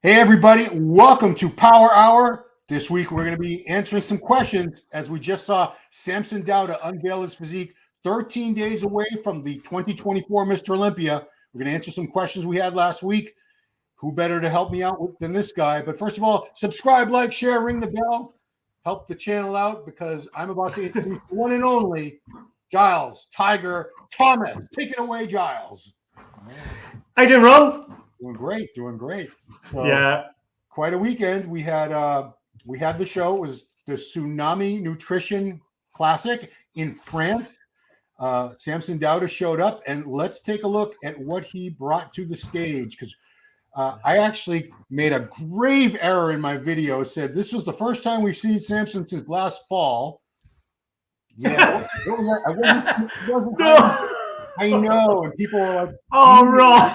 Hey everybody, welcome to Power Hour. This week we're going to be answering some questions as we just saw Samson Dauda unveil his physique 13 days away from the 2024 Mr. Olympia. We're going to answer some questions we had last week. Who better to help me out than this guy? But first of all, subscribe, like, share, ring the bell. Help the channel out because I'm about to introduce the one and only Giles, Tiger, Thomas. Take it away, Giles. How you doing, Ron? Doing great. So, yeah, quite a weekend. We had the show. It was the Tsunami Nutrition Classic in France. Samson Dauda showed up, and let's take a look at what he brought to the stage because I actually made a grave error in my video. It said this was the first time we've seen Samson since last fall. Yeah, I know, and people were like, "Oh, Ron."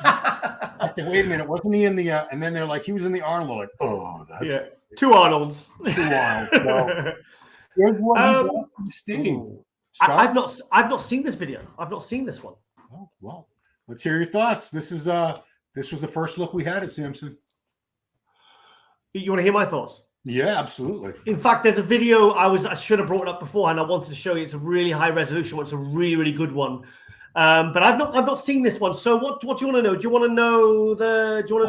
I said, wait a minute, wasn't he in the and then they're like, he was in the Arnold. Like, oh, that's yeah, two Arnolds. Two Arnolds. So, here's what he brought to the stage. I've not seen this video. I've not seen this one. Oh, well, let's hear your thoughts. This was the first look we had at Samson. You want to hear my thoughts? Yeah, absolutely. In fact, there's a video I should have brought it up before, and I wanted to show you. It's a really high resolution one. It's a really, really good one. But I've not seen this one. So what do you want to know? Do you want to know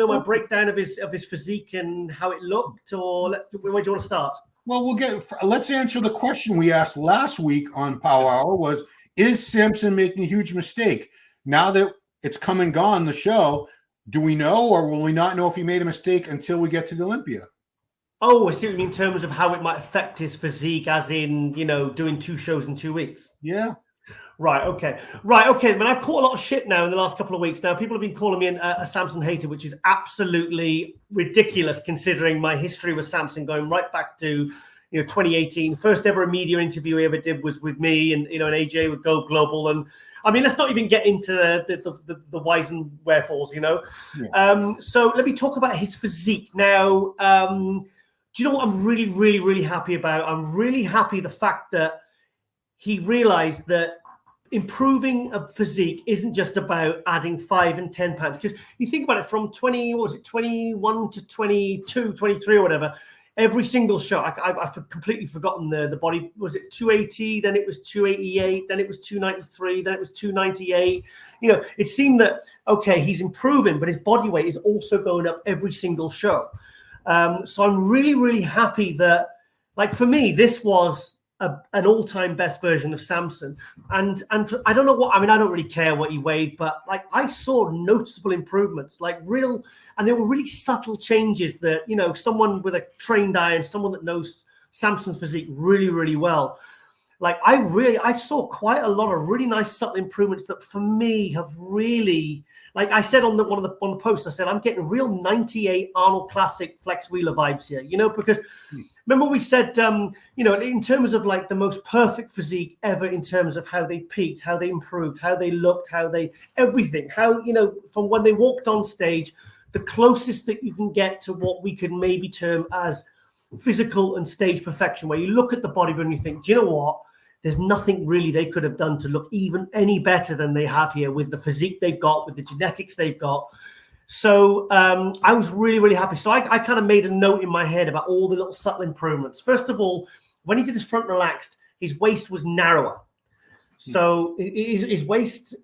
my breakdown of his physique and how it looked, or where do you want to start? Well, let's answer the question we asked last week on Power Hour was, is Samson making a huge mistake? Now that it's come and gone, the show, do we know or will we not know if he made a mistake until we get to the Olympia? Oh, I see what you mean in terms of how it might affect his physique, as in, doing 2 shows in 2 weeks. Yeah. Right, okay. Man, I've caught a lot of shit now in the last couple of weeks. Now, people have been calling me a Samson hater, which is absolutely ridiculous considering my history with Samson going right back to 2018. First ever media interview I ever did was with me and and AJ with Go Global. And I mean, let's not even get into the whys and wherefores, Yeah. So let me talk about his physique. Now, do you know what I'm really, really, really happy about? I'm really happy the fact that he realized that improving a physique isn't just about adding 5 and 10 pounds. Because you think about it from 21 to 22, 23 or whatever, every single shot, I've completely forgotten the body. Was it 280? Then it was 288. Then it was 293. Then it was 298. It seemed that, okay, he's improving, but his body weight is also going up every single show. So I'm really, really happy that, like, for me, this was an all-time best version of Samson. And I don't know I don't really care what he weighed, but like I saw noticeable improvements, and they were really subtle changes that, someone with a trained eye and someone that knows Samson's physique really, really well. Like I saw quite a lot of really nice subtle improvements that for me have really, like I said on one of the posts, I said, I'm getting real 98 Arnold Classic Flex Wheeler vibes here, because remember we said, in terms of like the most perfect physique ever in terms of how they peaked, how they improved, how they looked, everything, how, from when they walked on stage, the closest that you can get to what we could maybe term as physical and stage perfection, where you look at the bodybuilder and you think, do you know what? There's nothing really they could have done to look even any better than they have here with the physique they've got, with the genetics they've got. So I was really, really happy. So I kind of made a note in my head about all the little subtle improvements. First of all, when he did his front relaxed, his waist was narrower. So his waist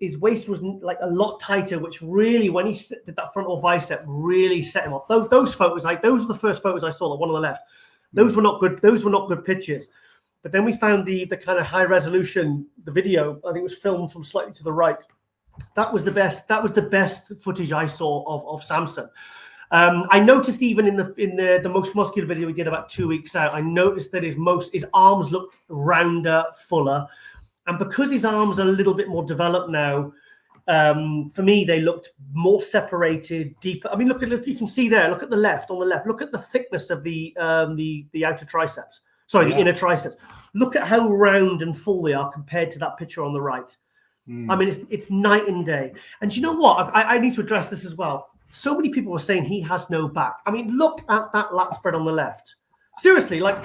was like a lot tighter, which really, when he did that frontal bicep, really set him off. Those photos, those were the first photos I saw, the one on the left. Those were not good. Those were not good pictures. But then we found the kind of high resolution, the video. I think it was filmed from slightly to the right. That was the best. That was the best footage I saw of Samson. I noticed even in the most muscular video we did about 2 weeks out, I noticed that his arms looked rounder, fuller, and because his arms are a little bit more developed now, for me they looked more separated, deeper. I mean, look, you can see there. Look at the left. On the left, look at the thickness of the outer triceps. Sorry, the inner triceps. Look at how round and full they are compared to that picture on the right. I mean, it's night and day. And you know what? I need to address this as well. So many people were saying he has no back. I mean, look at that lat spread on the left. Seriously, his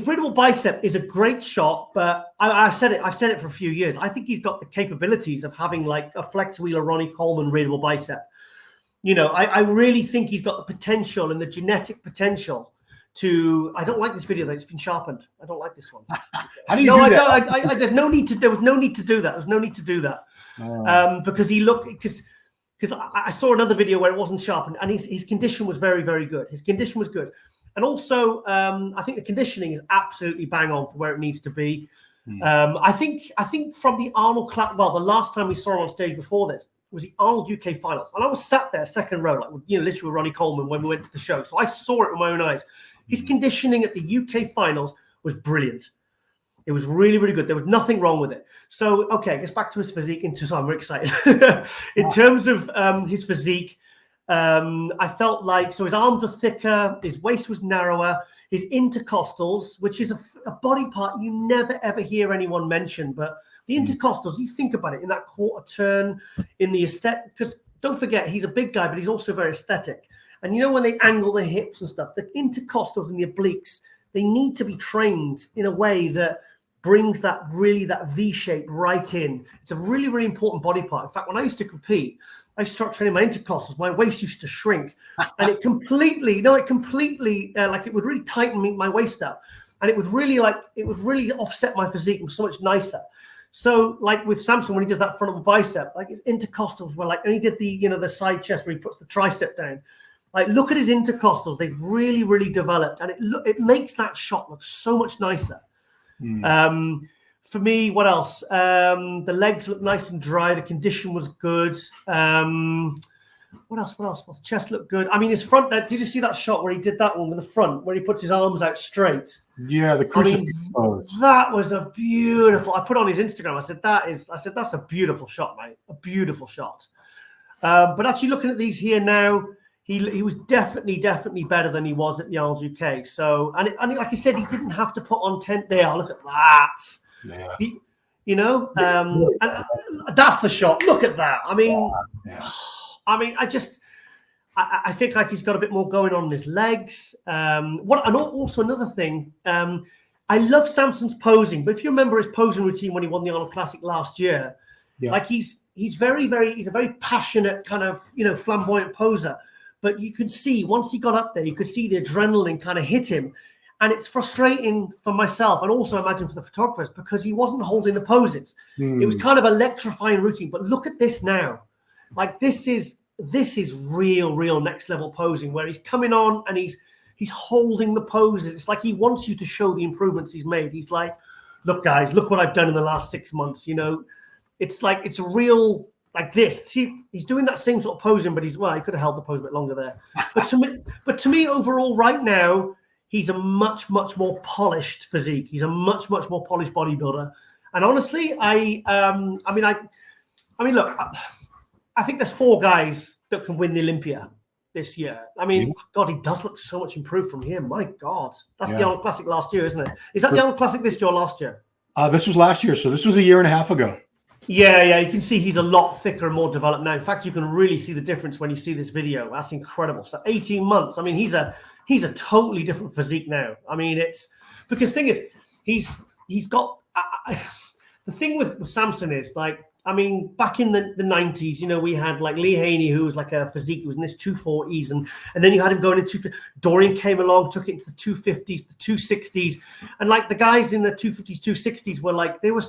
readable bicep is a great shot, but I've said it for a few years. I think he's got the capabilities of having like a Flex Wheeler Ronnie Coleman readable bicep. You know, I really think he's got the potential and the genetic potential to. I don't like this video, though. It's been sharpened. I don't like this one. How do you do that? I there's no need to. There was no need to do that. There was no need to do that. Because he looked because I saw another video where it wasn't sharpened, and his condition was very, very good. His condition was good, and also I think the conditioning is absolutely bang on for where it needs to be. I think from the Arnold class, well, the last time we saw him on stage before this was the Arnold UK finals, and I was sat there second row, like, you know, literally with Ronnie Coleman when we went to the show, so I saw it with my own eyes. His conditioning at the UK finals was brilliant. It was really, really good. There was nothing wrong with it. So, okay, I guess back to his physique. So I'm very excited. In terms of his physique, I felt like, so his arms were thicker, his waist was narrower, his intercostals, which is a body part you never, ever hear anyone mention. But the intercostals, you think about it, in that quarter turn, in the aesthetic, because don't forget, he's a big guy, but he's also very aesthetic. And you know, when they angle the hips and stuff, the intercostals and the obliques, they need to be trained in a way that brings that V shape right in. It's a really, really important body part. In fact, when I used to compete, I used to start training my intercostals. My waist used to shrink, and it completely, like it would really tighten my waist up, and it would really offset my physique. It was so much nicer. So, like with Samson, when he does that frontal bicep, like his intercostals were like, and he did the side chest where he puts the tricep down. Like, look at his intercostals; they've really, really developed, and it makes that shot look so much nicer. For me, what else? The legs looked nice and dry. The condition was good. What else? The chest looked good. I mean, his front. Did you see that shot where he did that one with the front, where he puts his arms out straight? Yeah, the crucifix pose. That was a beautiful. I put on his Instagram. I said that's a beautiful shot, mate. A beautiful shot. But actually, looking at these here now, he was definitely better than he was at the Arnold UK. So, and like I said, he didn't have to put on 10 there. Look at that. Yeah. And that's the shot. Look at that. I mean, I think like he's got a bit more going on in his legs. And also another thing, I love Samson's posing, but if you remember his posing routine when he won the Arnold Classic last year, like he's a very passionate kind of, flamboyant poser. But you could see once he got up there, you could see the adrenaline kind of hit him. And it's frustrating for myself and also I imagine for the photographers because he wasn't holding the poses. It was kind of electrifying routine. But look at this now. Like this is real next level posing where he's coming on and he's holding the poses. It's like he wants you to show the improvements he's made. He's like, look, guys, look what I've done in the last 6 months. It's like it's a real like this. See, he's doing that same sort of posing, but he could have held the pose a bit longer there. But to me, overall, right now, he's a much more polished physique. He's a much more polished bodybuilder. And honestly, look, I think there's 4 guys that can win the Olympia this year. I mean, God, he does look so much improved from here. My God, that's the Arnold Classic last year, isn't it? Is that the Arnold Classic this year or last year? This was last year, so this was a year and a half ago. Yeah, you can see he's a lot thicker and more developed now. In fact, you can really see the difference when you see this video. That's incredible. So 18 months. I mean, he's a totally different physique now. I mean, it's because the thing is, he's got the thing with Samson is like, I mean, back in the 90s, we had like Lee Haney, who was like a physique, who was in his 240s, and then you had him going into Dorian came along, took it into the 250s, the 260s, and like the guys in the 250s, 260s were like they were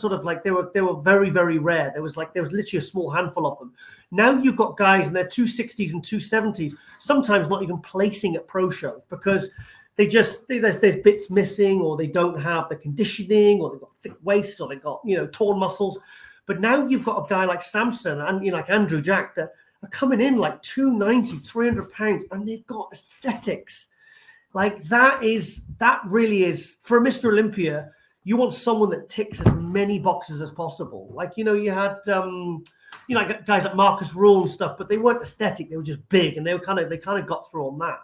very, very rare. There was literally a small handful of them. Now you've got guys in their 260s and 270s, sometimes not even placing at pro shows because there's bits missing, or they don't have the conditioning, or they've got thick waists, or they've got torn muscles. But now you've got a guy like Samson and like Andrew Jack that are coming in like 290, 300 pounds, and they've got aesthetics. Like that really is for a Mr. Olympia. You want someone that ticks as many boxes as possible. Like you had guys like Marcus Rule and stuff, but they weren't aesthetic. They were just big, and they kind of got through on that.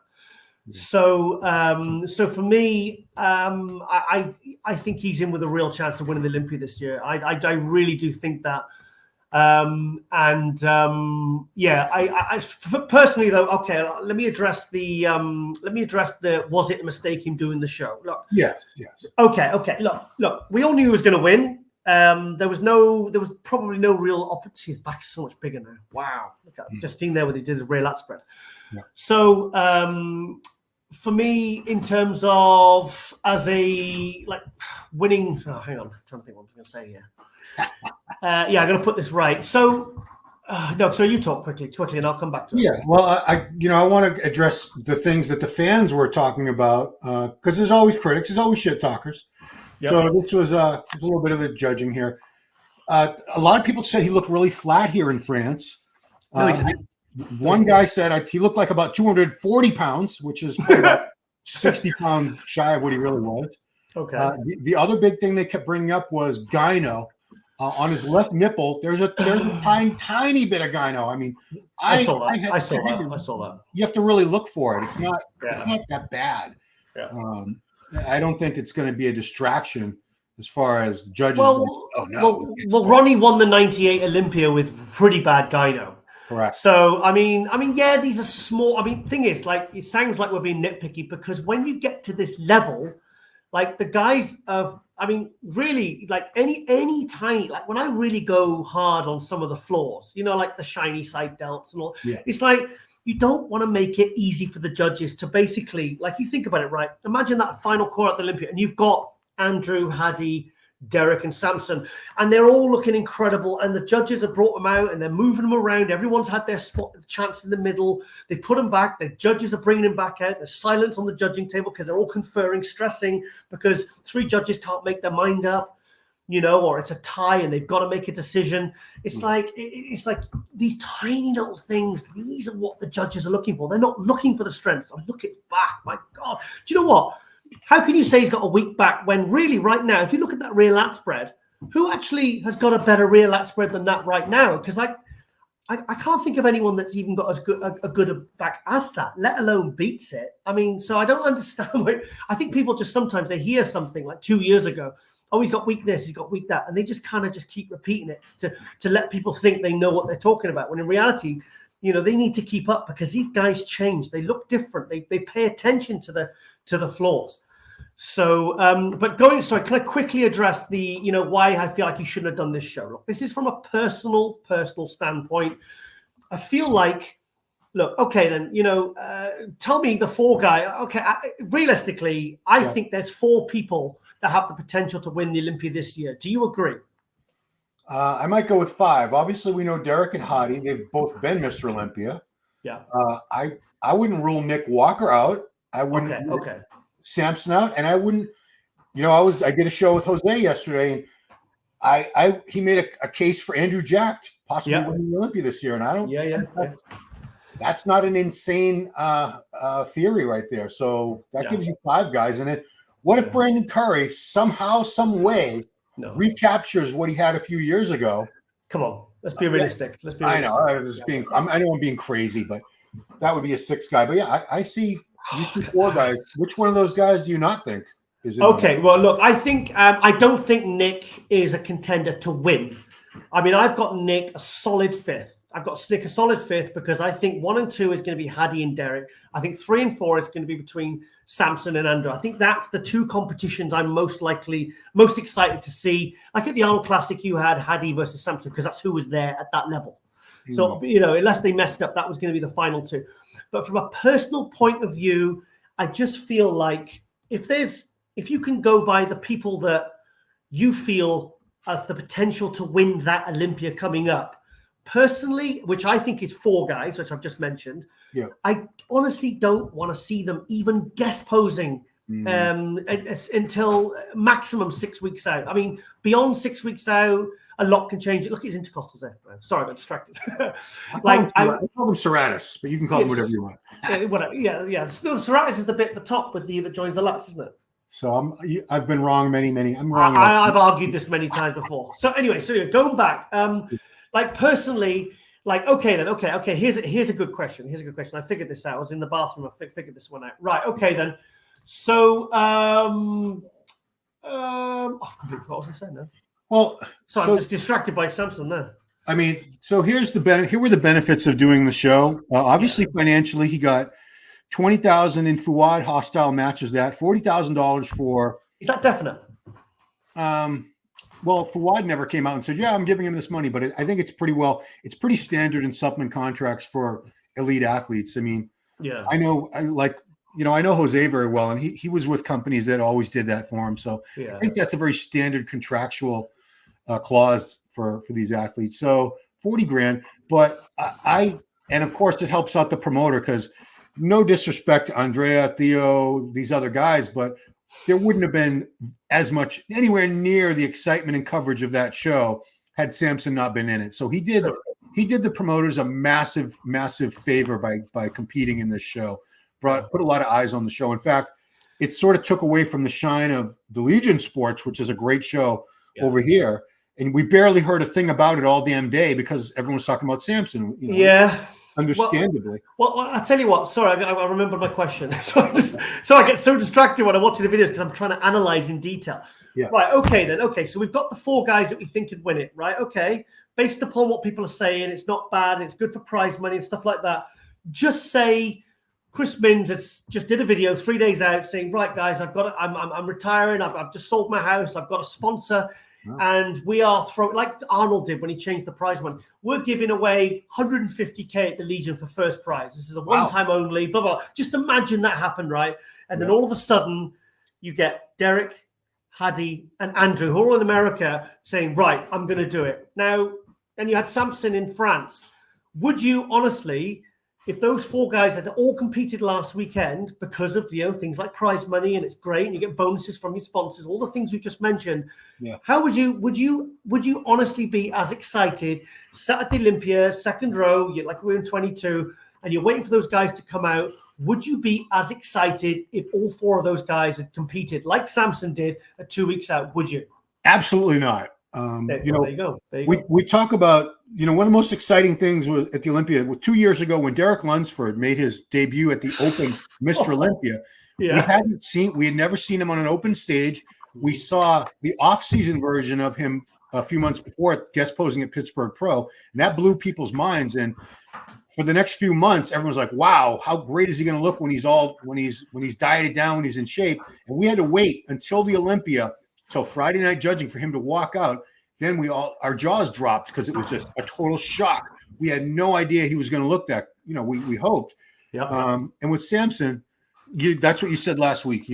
So for me, I think he's in with a real chance of winning the Olympia this year. I really do think that. I personally though. Okay, let me address the. Was it a mistake him doing the show? Look. Yes. Okay. Look. We all knew he was going to win. there was probably no real opportunity. His back's so much bigger now. Wow. Look at just seen there when he did his rear lat spread. Yeah. So for me, in terms of as a winning, hang on, I'm trying to think what I'm going to say here. I'm going to put this right. So no, so you talk quickly, and I'll come back to it. Yeah, well, I want to address the things that the fans were talking about because there's always critics, there's always shit talkers. Yep. So this was a little bit of the judging here. A lot of people said he looked really flat here in France. No, he didn't. One guy said he looked like about 240 pounds, which is about 60 pounds shy of what he really was. Okay. The other big thing they kept bringing up was gyno. On his left nipple, there's a tiny bit of gyno. I mean, I saw that. You have to really look for it. It's not that bad. Yeah. I don't think it's going to be a distraction as far as judges. Well, Ronnie won the '98 Olympia with pretty bad gyno. Correct. So I mean, yeah, these are small. I mean, thing is, it sounds like we're being nitpicky because when you get to this level, the guys of, I mean, really, any tiny, when I really go hard on some of the floors, the shiny side delts and all, it's you don't want to make it easy for the judges to basically, you think about it, right? Imagine that final core at the Olympia, and you've got Andrew, Hadi, Derek, and Samson, and they're all looking incredible, and the judges have brought them out, and they're moving them around. Everyone's had their spot, chance in the middle. They put them back. The judges are bringing them back out. There's silence on the judging table because they're all conferring, stressing, because 3 judges can't make their mind up, or it's a tie and they've got to make a decision. It's like these tiny little things. These are what the judges are looking for. They're not looking for the strengths. Oh, look at his back. My God. Do you know what? How can you say he's got a weak back when really right now, if you look at that rear lat spread, who actually has got a better rear lat spread than that right now? Because I can't think of anyone that's even got as good a good back as that, let alone beats it. I mean, so I don't understand. I think people just sometimes they hear something like 2 years ago, oh, he's got weak this, he's got weak that, and they just kind of just keep repeating it to let people think they know what they're talking about. When in reality, they need to keep up because these guys change. They look different. They pay attention to the flaws. So, can I quickly address the, why I feel like you shouldn't have done this show? Look, this is from a personal standpoint. I feel like, look, okay, then, tell me the 4 guy. Okay, realistically, I think there's 4 people that have the potential to win the Olympia this year. Do you agree? I might go with 5. Obviously, we know Derek and Hadi. They've both been Mr. Olympia. Yeah. I wouldn't rule Nick Walker out. I wouldn't. Okay. Samson out, and I wouldn't. I did a show with Jose yesterday, and he made a case for Andrew Jack possibly winning the Olympia this year, and I don't. Yeah. That's not an insane theory right there. So that gives you 5 guys in it. What if Brandon Curry somehow, some way recaptures what he had a few years ago? Come on, let's be realistic. I know I'm being crazy, but that would be a 6th guy. But yeah, I see. You see 4 guys. Which one of those guys do you not think is in okay? Well, look, I think I don't think Nick is a contender to win. I mean, I've got Nick a solid 5th. I've got Nick a solid 5th because I think 1 and 2 is going to be Hadi and Derek. I think 3 and 4 is going to be between Samson and Andrew. I think that's the 2 competitions I'm most excited to see. Like at the Arnold Classic, you had Hadi versus Samson because that's who was there at that level. So, unless they messed up, that was going to be the final 2. But from a personal point of view, I just feel like if you can go by the people that you feel have the potential to win that Olympia coming up, personally, which I think is 4 guys, which I've just mentioned, I honestly don't want to see them even guest posing until maximum 6 weeks out. I mean, beyond 6 weeks out, a lot can change. Look at his intercostals there. Sorry, I got distracted. I call them serratus, but you can call them whatever you want. Whatever. Yeah. The serratus is the bit at the top with that joins the lats, isn't it? So I've been wrong many. I'm wrong. I've argued this many times before. So anyway, going back, personally, okay. Here's a good question. I figured this out. I was in the bathroom. I figured this one out. Right. Okay then. So I've completely forgot what I was going to say now. Well, so I'm just distracted by Samson there. I mean, so here were the benefits of doing the show. Obviously, financially, he got $20,000 in Fuad Hostile matches. That $40,000 for. Is that definite? well, Fawad never came out and said, yeah, I'm giving him this money, but I think it's pretty standard in supplement contracts for elite athletes. I mean, Yeah. I know Jose very well, and he was with companies that always did that for him. So Yeah. I think that's a very standard contractual clause for these athletes. So 40 grand, but and of course it helps out the promoter, because no disrespect to Andrea, Theo, these other guys, but there wouldn't have been as much anywhere near the excitement and coverage of that show had Samson not been in it. So he did the promoters a massive, massive favor by competing in this show. Put a lot of eyes on the show. In fact, it sort of took away from the shine of the Legion Sports, which is a great show over here. And we barely heard a thing about it all damn day because everyone was talking about Samson. Yeah. Understandably. Well, I'll tell you what. Sorry, I remember my question. So I get so distracted when I'm watching the videos because I'm trying to analyze in detail. Yeah. Right. Okay, then. Okay. So we've got the 4 guys that we think could win it, right? Okay. Based upon what people are saying, it's not bad. It's good for prize money and stuff like that. Just say Chris Minns just did a video 3 days out saying, right, guys, I'm retiring. I've just sold my house. I've got a sponsor. Wow. And we are throwing, like Arnold did when he changed the prize money, we're giving away 150K at the Legion for first prize. This is a one-time only, blah, blah. Just imagine that happened, right? And then all of a sudden, you get Derek, Hadi, and Andrew, who are all in America, saying, right, I'm going to do it. Now, and you had Samson in France. Would you honestly, if those 4 guys had all competed last weekend because of things like prize money, and it's great, and you get bonuses from your sponsors, all the things we've just mentioned, how would you honestly be as excited, sat at the Olympia, second row, like we're in 22, and you're waiting for those guys to come out? Would you be as excited if all 4 of those guys had competed like Samson did at 2 weeks out? Would you? Absolutely not. There you go. We talk about, one of the most exciting things was at the Olympia 2 years ago when Derek Lunsford made his debut at the Open Mr. Olympia. We had never seen him on an open stage. We saw the off-season version of him a few months before, guest posing at Pittsburgh Pro, and that blew people's minds. And for the next few months, everyone's like, "Wow, how great is he going to look when he's dieted down, when he's in shape?" And we had to wait until the Olympia, till Friday night judging, for him to walk out. Then our jaws dropped because it was just a total shock. We had no idea he was going to look that. We hoped. Yeah. And with Samson, that's what you said last week.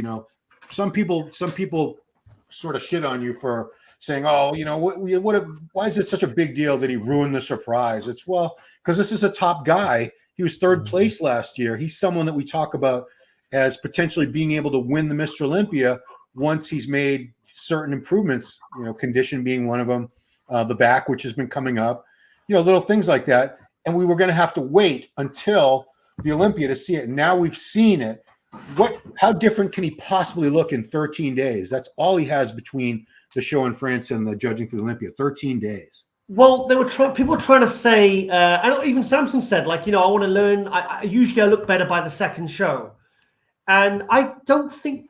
Some people sort of shit on you for saying, "Oh, why is it such a big deal that he ruined the surprise?" It's because this is a top guy. He was third place last year. He's someone that we talk about as potentially being able to win the Mr. Olympia once he's made certain improvements, condition being one of them, the back, which has been coming up, little things like that. And we were going to have to wait until the Olympia to see it. Now we've seen it. How different can he possibly look in 13 days? That's all he has between the show in France and the judging for the Olympia, 13 days. Well, people were trying to say, and even Samson said, I want to learn. I usually look better by the second show. And I don't think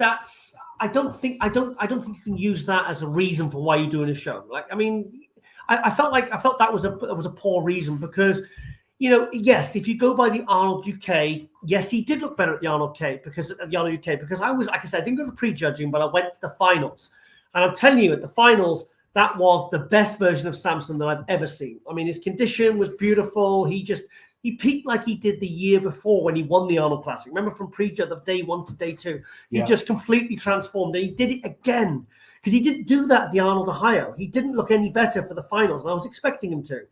I don't think you can use that as a reason for why you're doing a show. I felt that was a poor reason because, yes, if you go by the Arnold UK, yes, he did look better at the Arnold UK because I was, like I said, I didn't go to pre-judging, but I went to the finals, and I'm telling you, at the finals, that was the best version of Samson that I've ever seen. I mean, his condition was beautiful. He peaked like he did the year before when he won the Arnold Classic. Remember, from pre-judge of day 1 to day 2, he just completely transformed, and he did it again because he didn't do that at the Arnold Ohio. He didn't look any better for the finals, and I was expecting him to.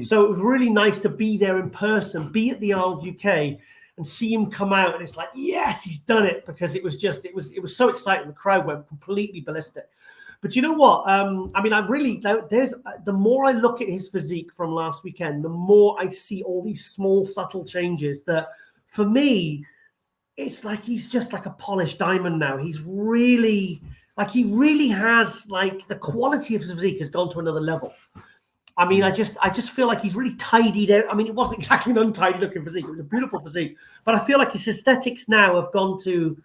So it was really nice to be there in person, be at the Arnold UK, and see him come out, and it's like, yes, he's done it, because it was so exciting. The crowd went completely ballistic. But you know what? The more I look at his physique from last weekend, the more I see all these small, subtle changes that, for me, it's like he's just like a polished diamond now. He's really, he really has, the quality of his physique has gone to another level. I mean, I just feel like he's really tidied out. I mean, it wasn't exactly an untidy looking physique. It was a beautiful physique. But I feel like his aesthetics now have gone to,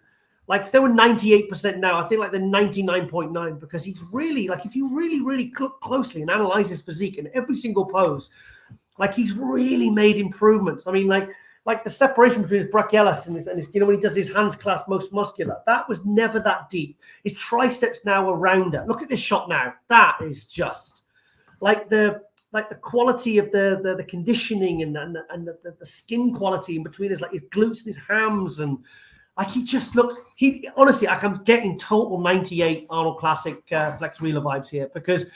they were 98% now, I think they're 99.9, because he's really, if you really, really look closely and analyze his physique in every single pose, he's really made improvements. I mean, like the separation between his brachialis and his, when he does his hands clasped most muscular, that was never that deep. His triceps now are rounder. Look at this shot now. That is just like the quality of the conditioning and the skin quality in between his, like his glutes and his hams, and like he just looked, honestly, like I'm getting total 98 Arnold Classic Flex Wheeler vibes here, because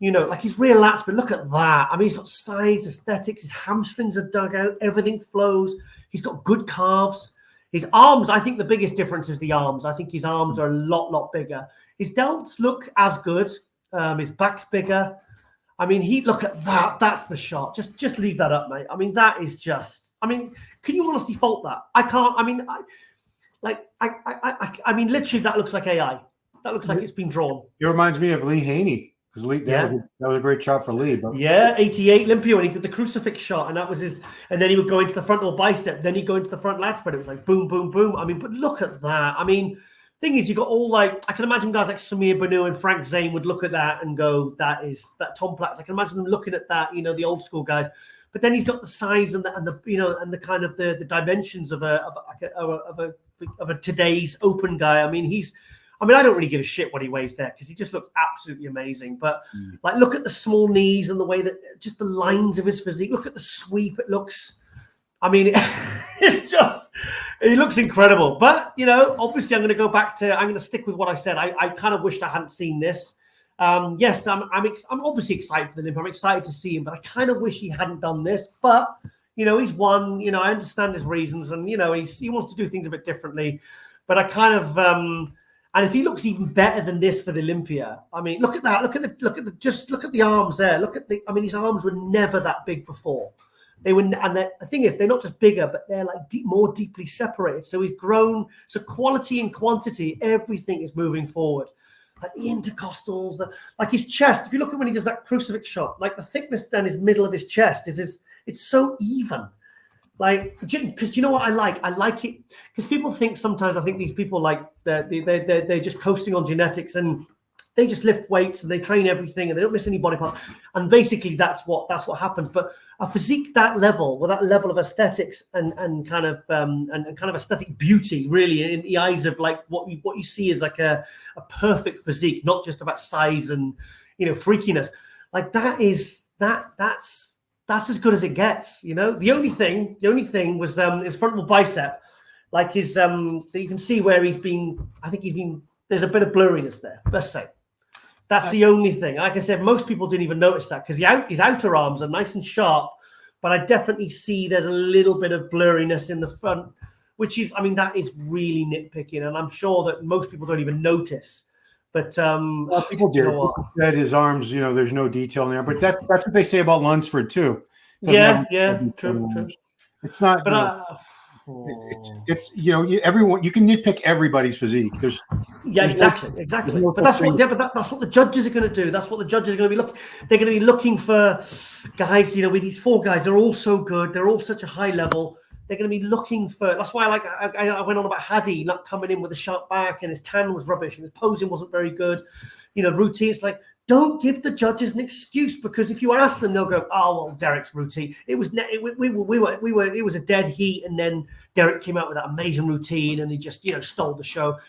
like he's real lats, but look at that. I mean, he's got size, aesthetics, his hamstrings are dug out, everything flows. He's got good calves. His arms, I think the biggest difference is the arms. I think his arms are a lot bigger. His delts look as good. His back's bigger. I mean, look at that. That's the shot. Just leave that up, mate. I mean, that is just, I mean, can you honestly fault that? I can't, I mean, I mean, literally that looks like AI. That looks like it's been drawn. It reminds me of Lee Haney. Because that was a great shot for Lee. But. Yeah, 88 Olympia when he did the crucifix shot, and that was his. And then he would go into the frontal bicep, then he'd go into the front lat spread. It was like boom, boom, boom. I mean, but look at that. I mean, thing is, you got all like, I can imagine guys like Samir Banu and Frank Zane would look at that and go, that Tom Platz. I can imagine them looking at that, the old school guys. But then he's got the size and the kind of the dimensions of a today's open guy. I mean, I don't really give a shit what he weighs there, because he just looks absolutely amazing. But like, look at the small knees and the way that just the lines of his physique. Look at the sweep. It looks, I mean, it's just, he looks incredible. But, obviously I'm going to stick with what I said. I kind of wished I hadn't seen this. Yes, I'm obviously excited for the Olympia. I'm excited to see him, but I kind of wish he hadn't done this. But, he's won, I understand his reasons, and, he wants to do things a bit differently. But I kind of, and if he looks even better than this for the Olympia, I mean, look at that. Look at the arms there. His arms were never that big before. They were, and the thing is, they're not just bigger, but they're like more deeply separated. So he's grown. So quality and quantity, everything is moving forward. Like the intercostals, like his chest. If you look at when he does that crucifix shot, like the thickness down his middle of his chest it's so even. Like, because you know what I like? I like it because people think sometimes, I think these people like they're just coasting on genetics, and they just lift weights and they train everything and they don't miss any body part. And basically that's what happens. But a physique that level, with that level of aesthetics and kind of aesthetic beauty, really, in the eyes of like what you see is like a perfect physique, not just about size and freakiness. Like that's as good as it gets, The only thing was his frontal bicep, like his that you can see where there's a bit of blurriness there. Let's say that's the only thing. Like I said, most people didn't even notice that, because his outer arms are nice and sharp, but I definitely see there's a little bit of blurriness in the front, which is, that is really nitpicking, and I'm sure that most people don't even notice. But people do. People said his arms, there's no detail in there. But that's what they say about Lunsford too. True. It's not. But it's everyone. You can nitpick everybody's physique. Exactly. But that's what the judges are going to do. That's what the judges are going to be looking. They're going to be looking for guys. With these four guys, they're all so good. They're all such a high level. They're going to be looking for. That's why I went on about Hadi not coming in with a sharp back, and his tan was rubbish, and his posing wasn't very good. Routine. It's like, don't give the judges an excuse, because if you ask them, they'll go, "Oh well, Derek's routine. It was it was a dead heat, and then Derek came out with that amazing routine, and he just stole the show."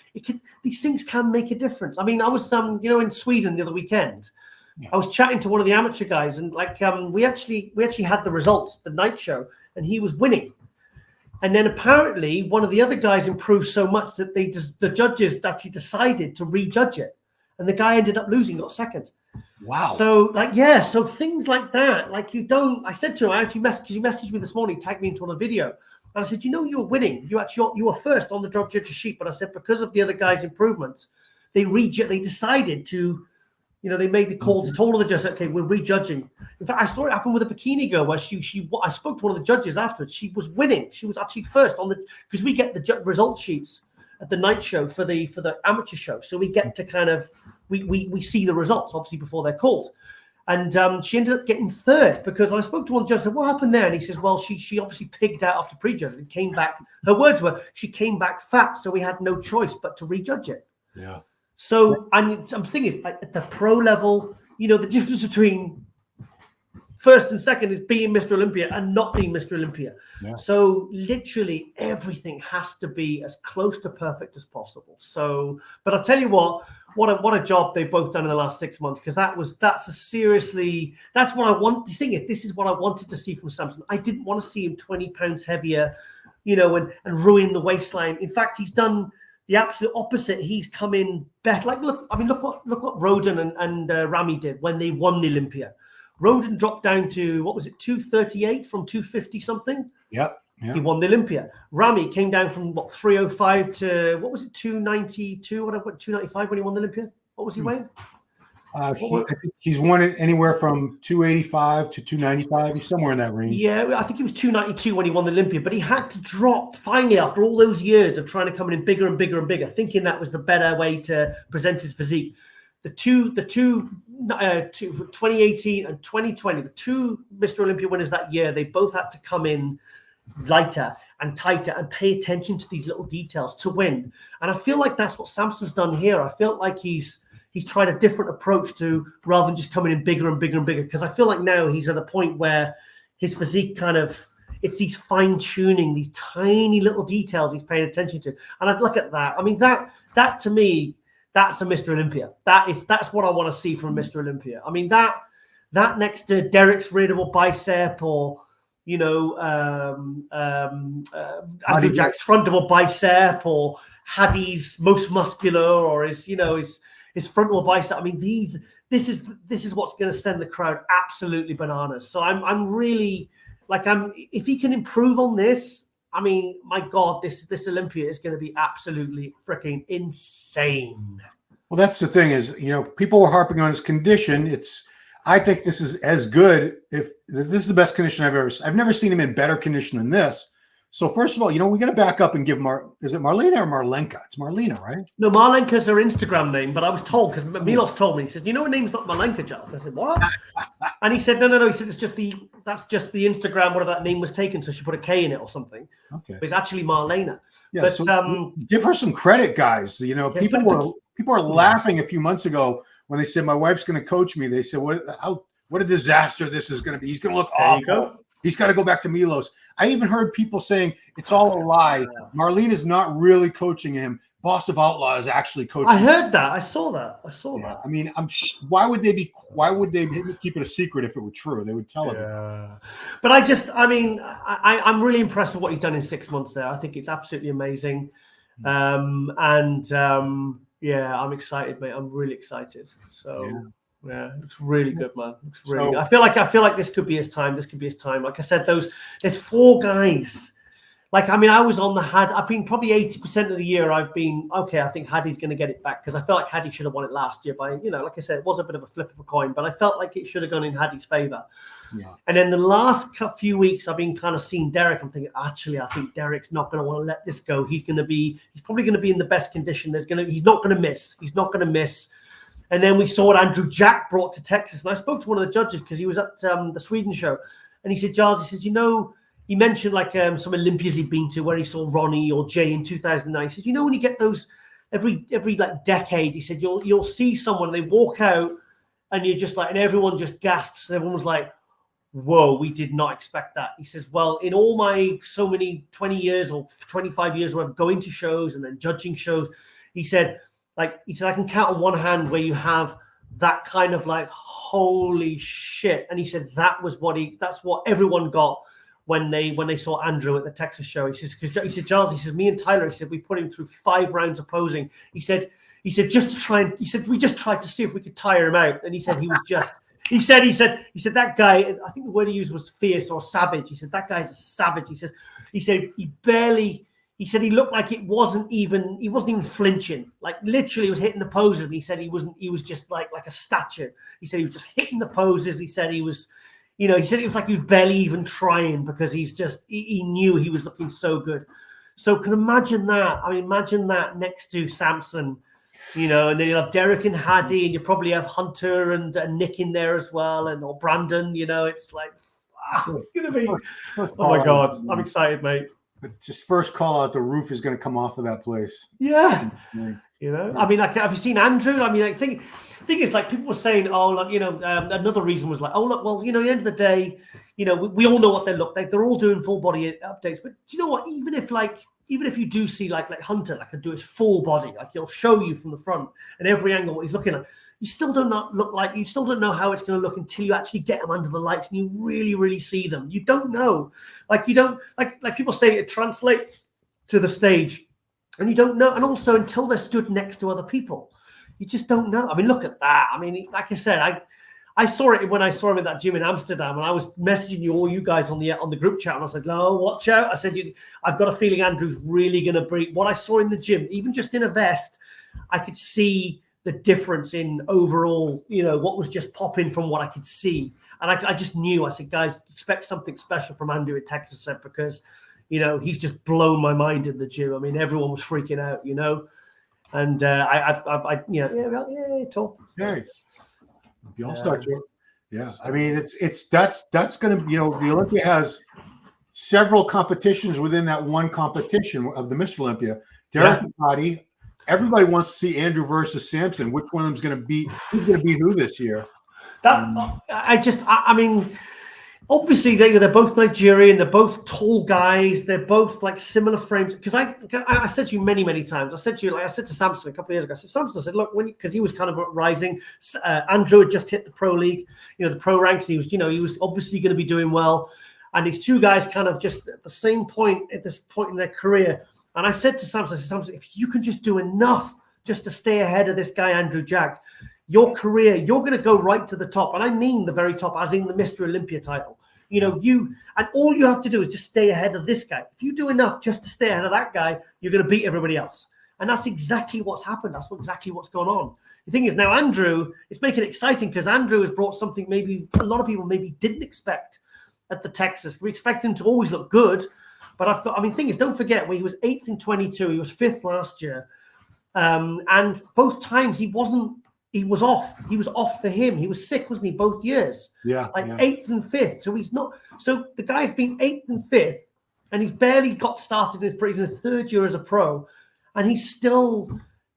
These things can make a difference. I mean, I was in Sweden the other weekend. Yeah. I was chatting to one of the amateur guys, and we actually had the results, the night show, and he was winning. And then apparently one of the other guys improved so much that the judges actually decided to rejudge it. And the guy ended up losing, got second. Wow. So so things like that, I said to him, he messaged me this morning, tagged me into a video. And I said, you were winning. You were first on the judges sheet. But I said, because of the other guy's improvements, they decided to, they made the call to told all the judges, okay, we're rejudging. In fact, I saw it happen with a bikini girl where I spoke to one of the judges afterwards. She was winning. She was actually first because we get the result sheets at the night show for the amateur show. So we get to kind of, we see the results, obviously, before they're called. And she ended up getting third, because when I spoke to one judge, I said, what happened there? And he says, well, she obviously pigged out after prejudging and came back. Her words were, she came back fat, so we had no choice but to rejudge it. Yeah. So, and I'm thinking, like at the pro level, the difference between first and second is being Mr. Olympia and not being Mr. Olympia. Yeah. So literally everything has to be as close to perfect as possible. So, but I'll tell you what a job they've both done in the last 6 months, because that's what I want. The thing is, this is what I wanted to see from Samson. I didn't want to see him 20 pounds heavier, you know, and ruin the waistline. In fact, he's done the absolute opposite. He's come in better. Like, look what Roden and Ramy did when they won the Olympia. Roden dropped down to, what was it, 238 from 250 something? Yep. He won the Olympia. Ramy came down from, what, 305 to, what was it, 292? What, 295 when he won the Olympia? What was he weighing? I think he's won it anywhere from 285 to 295. He's somewhere in that range. Yeah, I think he was 292 when he won the Olympia, but he had to drop finally after all those years of trying to come in bigger and bigger and bigger, thinking that was the better way to present his physique. The two 2018 and 2020, the two Mr. Olympia winners that year, they both had to come in lighter and tighter and pay attention to these little details to win. And I feel like that's what Samson's done here. I feel like he's tried a different approach to, rather than just coming in bigger and bigger and bigger, because I feel like now he's at a point where his physique kind of, it's these fine tuning, these tiny little details he's paying attention to. And I look at that. I mean, that to me, that's a Mr. Olympia. That's what I want to see from Mr. Olympia. I mean, that next to Derek's raidable bicep, or, you know, Andrew Jack's frontable bicep, or Hadi's most muscular, or his frontal bicep. I mean, this is what's going to send the crowd absolutely bananas. So I'm really, like, if he can improve on this, I mean, my God, this Olympia is going to be absolutely freaking insane. Well, that's the thing is, you know, people were harping on his condition. I think this is as good. If this is the best condition I've never seen him in better condition than this. So first of all, you know, we got to back up and give is it Marlena or Marlenka? It's Marlena, right? No, Marlenka's her Instagram name, but I was told, because Milos told me, he says, you know, her name's not Marlenka, Giles. I said, what? And he said, no. He said, that's just the Instagram, whatever that name was taken, so she put a K in it or something. Okay. But it's actually Marlena. Yeah, but so give her some credit, guys. You know, people are laughing a few months ago when they said my wife's going to coach me. They said, what a disaster this is going to be. He's going to look awful. He's got to go back to Milos. I even heard people saying it's all a lie. Marlene is not really coaching him. Boss of Outlaw is actually coaching him. I heard that. I saw that. I mean, why would they keep it a secret if it were true? They would tell him. But I'm really impressed with what he's done in 6 months there. I think it's absolutely amazing. I'm excited, mate. I'm really excited. So yeah, it looks really good, man. Looks really good. I feel like this could be his time. Like I said, there's 4 guys. Like, I mean, I was on the I've been probably 80% of the year. I've been, okay, I think Hadi's going to get it back, because I felt like Hadi should have won it last year by, you know, like I said, it was a bit of a flip of a coin, but I felt like it should have gone in Hadi's favor. Yeah. And then the last few weeks, I've been kind of seeing Derek. I'm thinking, actually, I think Derek's not going to want to let this go. He's probably going to be in the best condition. He's not going to miss. And then we saw what Andrew Jack brought to Texas. And I spoke to one of the judges, because he was at the Sweden show. And he said, Giles, he says, you know, he mentioned like some Olympias he'd been to where he saw Ronnie or Jay in 2009. He said, you know, when you get those every like decade, he said, you'll see someone, they walk out and you're just like, and everyone just gasps. And everyone was like, whoa, we did not expect that. He says, well, in all my so many 20 years or 25 years where I'm going to shows and then judging shows, he said, I can count on one hand where you have that kind of like, holy shit. And he said, that's what everyone got when they saw Andrew at the Texas show. He said, Giles, he says, me and Tyler, he said, we put him through 5 rounds of posing. He said, we just tried to see if we could tire him out. And he said, he said that guy, I think the word he used was fierce or savage. He said, that guy's a savage. He said, he looked like he wasn't even flinching. Like literally he was hitting the poses. And he said he was just like a statue. He said he was just hitting the poses. He said he was, you know, he said it was like he was barely even trying, because he knew he was looking so good. So can imagine that. I mean, imagine that next to Samson, you know, and then you'll have Derek and Hadi, and you probably have Hunter and Nick in there as well, or Brandon, you know, it's like, it's going to be, oh my God, I'm excited, mate. But just first call out, the roof is going to come off of that place. Yeah. You know, I mean, like, have you seen Andrew? I mean, like, thing is, like, people were saying, oh, look, you know, another reason was like, oh, look, well, you know, at the end of the day, you know, we all know what they look like. They're all doing full body updates. But do you know what? Even if you do see like Hunter, like, do his full body, like, he'll show you from the front and every angle what he's looking at. You still don't know how it's going to look until you actually get them under the lights and you really, really see them. You don't know. Like, you don't, like people say it translates to the stage. And you don't know, and also until they're stood next to other people, you just don't know. I mean, look at that. I mean, like I said, I saw it when I saw him at that gym in Amsterdam, and I was messaging you guys on the group chat, and I said, "No, watch out!" I said, "I've got a feeling Andrew's really going to break." What I saw in the gym, even just in a vest, I could see the difference in overall, you know, what was just popping from what I could see, and I just knew. I said, "Guys, expect something special from Andrew at Texas," because, you know, he's just blown my mind in the gym. I mean, everyone was freaking out, you know, and I you know, yeah, talk. Hey, the All-Star Tour. Yeah, I mean, that's going to, you know, the Olympia has several competitions within that one competition of the Mr. Olympia. Derek Body. Everybody wants to see Andrew versus Samson. Which one of them is going to beat? Who's going to beat who this year? I mean. Obviously, they're both Nigerian. They're both tall guys. They're both like similar frames. Because I said to you many times. I said to you, like I said to Samson a couple of years ago. I said, Samson, I said, look, because he was kind of rising. Andrew had just hit the pro league, you know, the pro ranks. And he was obviously going to be doing well. And these two guys kind of just at the same point at this point in their career. And I said to Samson, Samson, if you can just do enough just to stay ahead of this guy Andrew Jacked, your career, you're going to go right to the top. And I mean the very top, as in the Mr. Olympia title. You know, and all you have to do is just stay ahead of this guy. If you do enough just to stay ahead of that guy, you're going to beat everybody else. And that's exactly what's happened. That's exactly what's gone on. The thing is, now Andrew, it's making it exciting because Andrew has brought something maybe a lot of people maybe didn't expect at the Texas. We expect him to always look good. But the thing is, don't forget, when he was 8th in 22, he was 5th last year. And both times he was off. He was off for him. He was sick, wasn't he, both years? Yeah. 8th and 5th. So he's not. So the guy's been 8th and 5th, and he's barely got started in his third year as a pro. And he's still,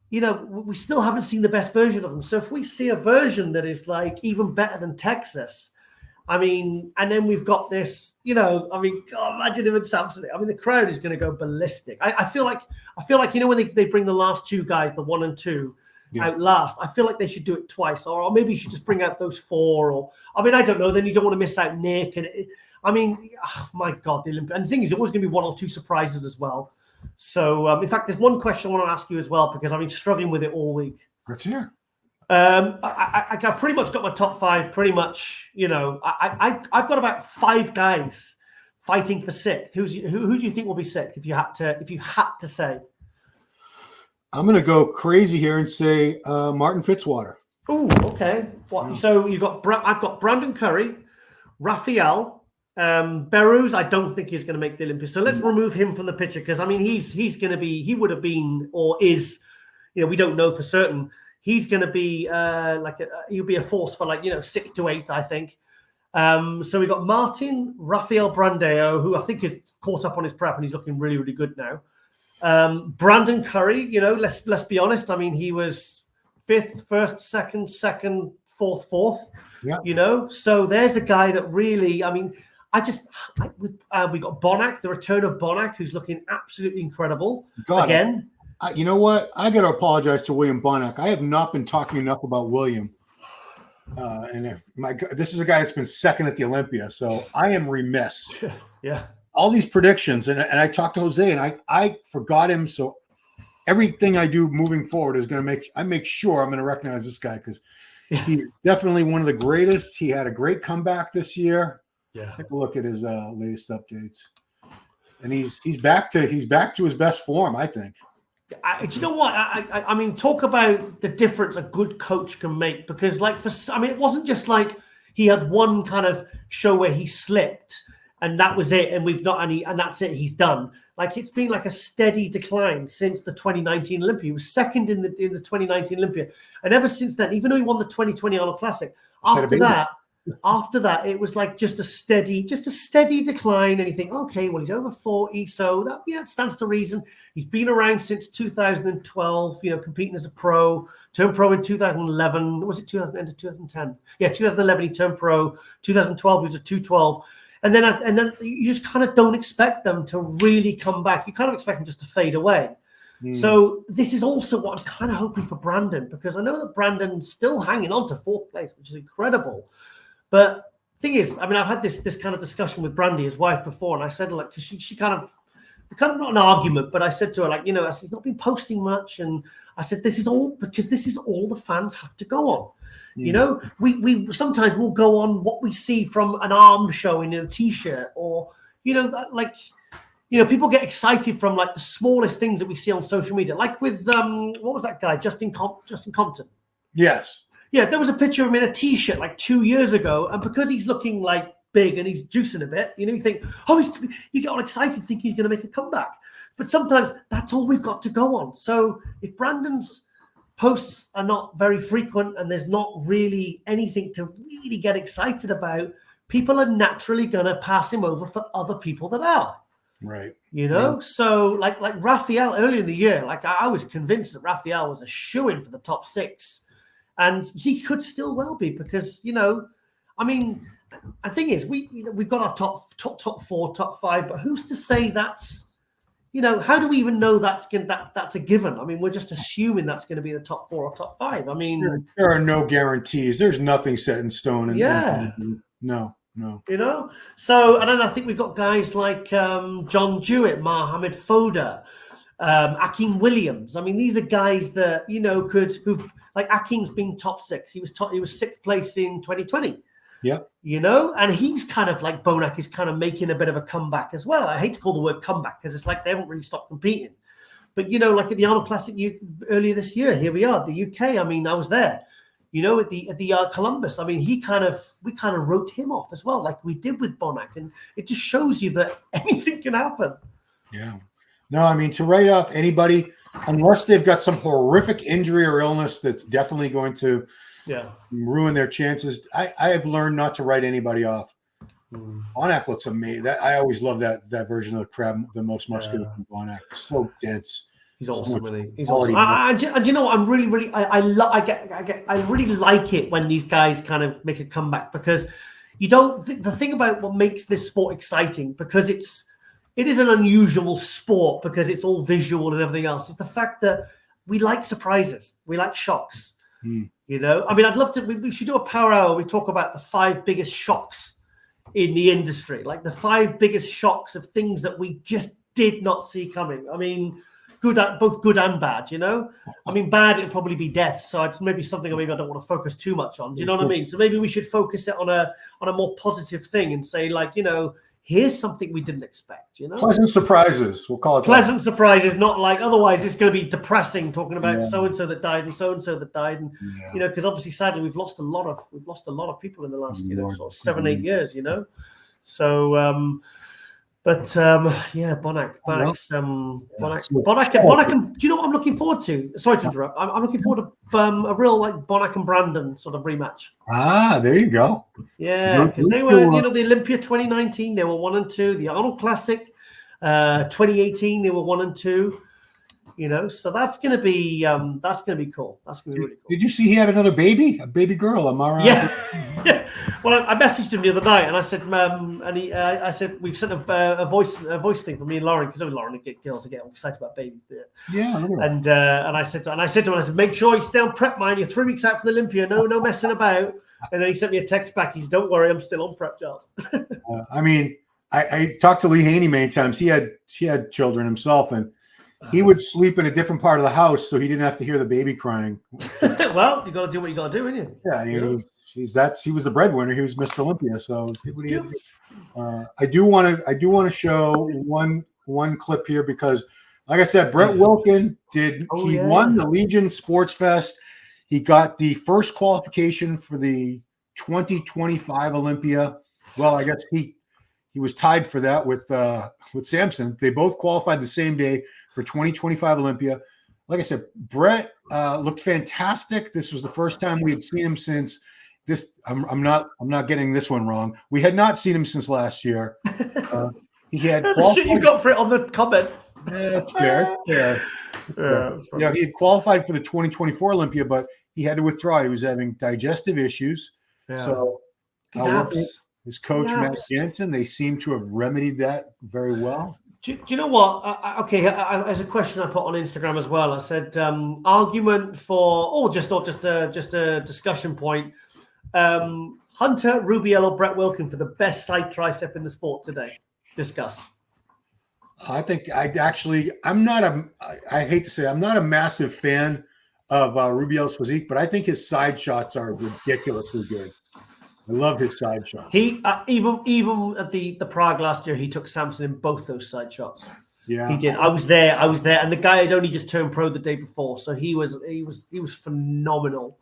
you know, we still haven't seen the best version of him. So if we see a version that is like even better than Texas, I mean, and then we've got this, you know, I mean, God, imagine him and Samson. I mean, the crowd is going to go ballistic. I feel like, you know, when they bring the last two guys, the 1 and 2, out last, I feel like they should do it twice, or maybe you should just bring out those 4. Or I mean, I don't know. Then you don't want to miss out Nick, and I mean, oh my God, the Olympia. And the thing is, it was going to be 1 or 2 surprises as well. So, in fact, there's one question I want to ask you as well because I've been struggling with it all week. Let's hear. I pretty much got my top 5. Pretty much, you know, I've got about 5 guys fighting for 6th. Who do you think will be 6th if you had to say? I'm going to go crazy here and say Martin Fitzwater. Oh, okay. What? Yeah. So I've got Brandon Curry, Raphael, Behruz. I don't think he's going to make the Olympia. So let's remove him from the picture because I mean he's going to be. He would have been or is, you know, we don't know for certain. He's going to be he'll be a force for 6th to 8th, I think. So we got Martin, Raphael Brandeo, who I think is caught up on his prep and he's looking really, really good now. Brandon Curry, you know, let's be honest. I mean, he was 5th, 1st, 2nd, 4th, 4th. Yeah. You know, so there's a guy that really. I mean, we got Bonac, the return of Bonac, who's looking absolutely incredible again. You know what? I got to apologize to William Bonac. I have not been talking enough about William. This is a guy that's been 2nd at the Olympia, so I am remiss. Yeah. All these predictions, and I talked to Jose, and I forgot him. So everything I do moving forward is going to make sure I'm going to recognize this guy because he's definitely one of the greatest. He had a great comeback this year. Yeah, take a look at his latest updates, and he's back to his best form, I think. Do you know what? I mean, talk about the difference a good coach can make because, it wasn't just like he had one kind of show where he slipped. And that was it, and we've not any, and that's it. He's done. Like it's been like a steady decline since the 2019 Olympia. He was 2nd in the 2019 Olympia, and ever since then, even though he won the 2020 Arnold Classic, after that, after that, it was like just a steady decline. And you think, okay, well, he's over 40, so that it stands to reason. He's been around since 2012, competing as a pro. Turned pro in 2011. Was it 2010? Yeah, 2011 he turned pro. 2012 he was at 212. And then you just kind of don't expect them to really come back. You kind of expect them just to fade away. So this is also what I'm kind of hoping for Brandon, because I know that Brandon's still hanging on to 4th place, which is incredible. But the thing is, I mean, I've had this kind of discussion with Brandy, his wife, before, and I said, like, because she kind of not an argument, but I said to her, like, I said, he's not been posting much, and I said, this is all the fans have to go on. We sometimes will go on what we see from an arm showing in a t-shirt, or people get excited from like the smallest things that we see on social media, like with what was that guy, Justin Compton? Yes. Yeah, there was a picture of him in a t-shirt like 2 years ago, and because he's looking like big and he's juicing a bit, you think, you get all excited, think he's going to make a comeback. But sometimes that's all we've got to go on. So if Brandon's posts are not very frequent and there's not really anything to really get excited about, people are naturally going to pass him over for other people that are. Right. So like Raphael earlier in the year, like I was convinced that Raphael was a shoo-in for the top 6. And he could still well be, because, I mean, the thing is, we've got our top 4, top 5, but who's to say that's, how do we even know that's a given? I mean, we're just assuming that's going to be the top 4 or top 5. I mean, there are no guarantees. There's nothing set in stone. No. So, and then I think we've got guys like John Jewett, Mohamed Foda, Akeem Williams. I mean, these are guys that who've, like, Akeem's been top 6. He was 6th place in 2020. Yeah. And he's kind of like, Bonac is kind of making a bit of a comeback as well. I hate to call the word comeback, because it's like they haven't really stopped competing. But like at the Arnold Classic earlier this year, here we are, the UK. I mean, I was there. At the Columbus, I mean, we kind of wrote him off as well, like we did with Bonac, and it just shows you that anything can happen. Yeah. No, I mean, to write off anybody, unless they've got some horrific injury or illness that's definitely going to ruin their chances, I have learned not to write anybody off. Bonac looks amazing. I always love that version of the crab, the most muscular from Bonac. So dense. He's awesome, isn't he? He's awesome. And you know what? I'm really, I really like it when these guys kind of make a comeback, because the thing about what makes this sport exciting, because it is an unusual sport, because it's all visual and everything else, is the fact that we like surprises. We like shocks. I mean, I'd love to, we should do a power hour. We talk about the 5 biggest shocks in the industry, like the 5 biggest shocks of things that we just did not see coming. I mean, both good and bad, I mean, bad, it'd probably be death. So it's maybe something maybe I don't want to focus too much on. Do you know what I mean? So maybe we should focus it on a more positive thing and say, like, here's something we didn't expect, Pleasant surprises, we'll call it pleasant surprises, not like, otherwise it's going to be depressing talking about so-and-so that died and so-and-so that died. And, because obviously, sadly, we've lost a lot of people in the last, sort of 7-8 years, So, Bonac. Do you know what I'm looking forward to? Sorry to interrupt. I'm looking forward to a real like Bonac and Brandon sort of rematch. There you go. Yeah, because they were, the Olympia 2019, they were 1 and 2. The Arnold Classic, 2018, they were 1 and 2. So that's gonna be cool. That's gonna be really cool. Did you see he had another baby, a baby girl? Am I right? Yeah. Well, I messaged him the other night, and I said, I said we've sent a voice thing from me and Lauren, because Lauren girls get all excited about babies. Yeah. And I said to him, make sure you stay on prep, mind. You're 3 weeks out from the Olympia. No messing about. And then he sent me a text back. He said, "Don't worry, I'm still on prep, Giles." I mean, I talked to Lee Haney many times. He had children himself, and he would sleep in a different part of the house so he didn't have to hear the baby crying. Well, you got to do what you got to do, ain't you? Yeah, he was the breadwinner. He was Mr. Olympia, so I do want to show one clip here, because, like I said, Brett Wilkin won the Legion Sports Fest. He got the first qualification for the 2025 Olympia. Well, I guess he was tied for that with Samson. They both qualified the same day for 2025 Olympia. Like I said, Brett looked fantastic. This was the first time we had seen him since I'm not getting this one wrong. We had not seen him since last year. He had the shit you got for it on the comments. That's fair. Yeah. Yeah, he had qualified for the 2024 Olympia, but he had to withdraw. He was having digestive issues. Yeah. So his coach, Matt Jansen, they seem to have remedied that very well. Do you know what? As a question I put on Instagram as well, I said argument for, just a discussion point. Hunter, Rubiel, or Brett Wilkin for the best side tricep in the sport today. Discuss. I think I hate to say I'm not a massive fan of Rubiel's physique, but I think his side shots are ridiculously good. I love his side shots. He even at the Prague last year, he took Samson in both those side shots. Yeah, he did. I was there, and the guy had only just turned pro the day before, so he was phenomenal.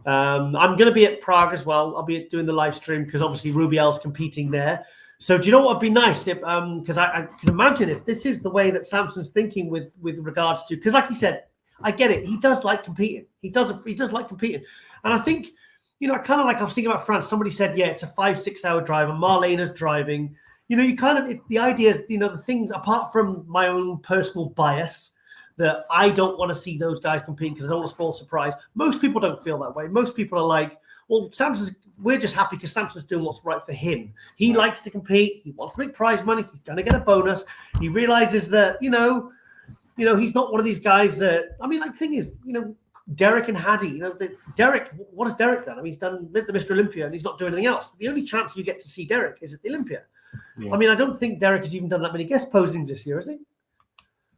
I'm going to be at Prague as well. I'll be doing the live stream because obviously Rubiel's competing there. So do you know what would be nice? Because I can imagine if this is the way that Samson's thinking with regards to, because like he said, I get it. He does like competing. He does like competing, and I think. I kind of I was thinking about France. Somebody said, yeah, it's a 5-6 hour drive, and Marlena's driving. The idea is, the things apart from my own personal bias that I don't want to see those guys competing because I don't want to spoil a surprise. Most people don't feel that way. Most people are like, well, we're just happy because Samson's doing what's right for him. He likes to compete. He wants to make prize money. He's going to get a bonus. He realizes that, he's not one of these guys that, the thing is, Derek and Hadi, Derek, what has Derek done? He's done the Mr. Olympia and he's not doing anything else. The only chance you get to see Derek is at the Olympia. Yeah. I don't think Derek has even done that many guest postings this year, has he?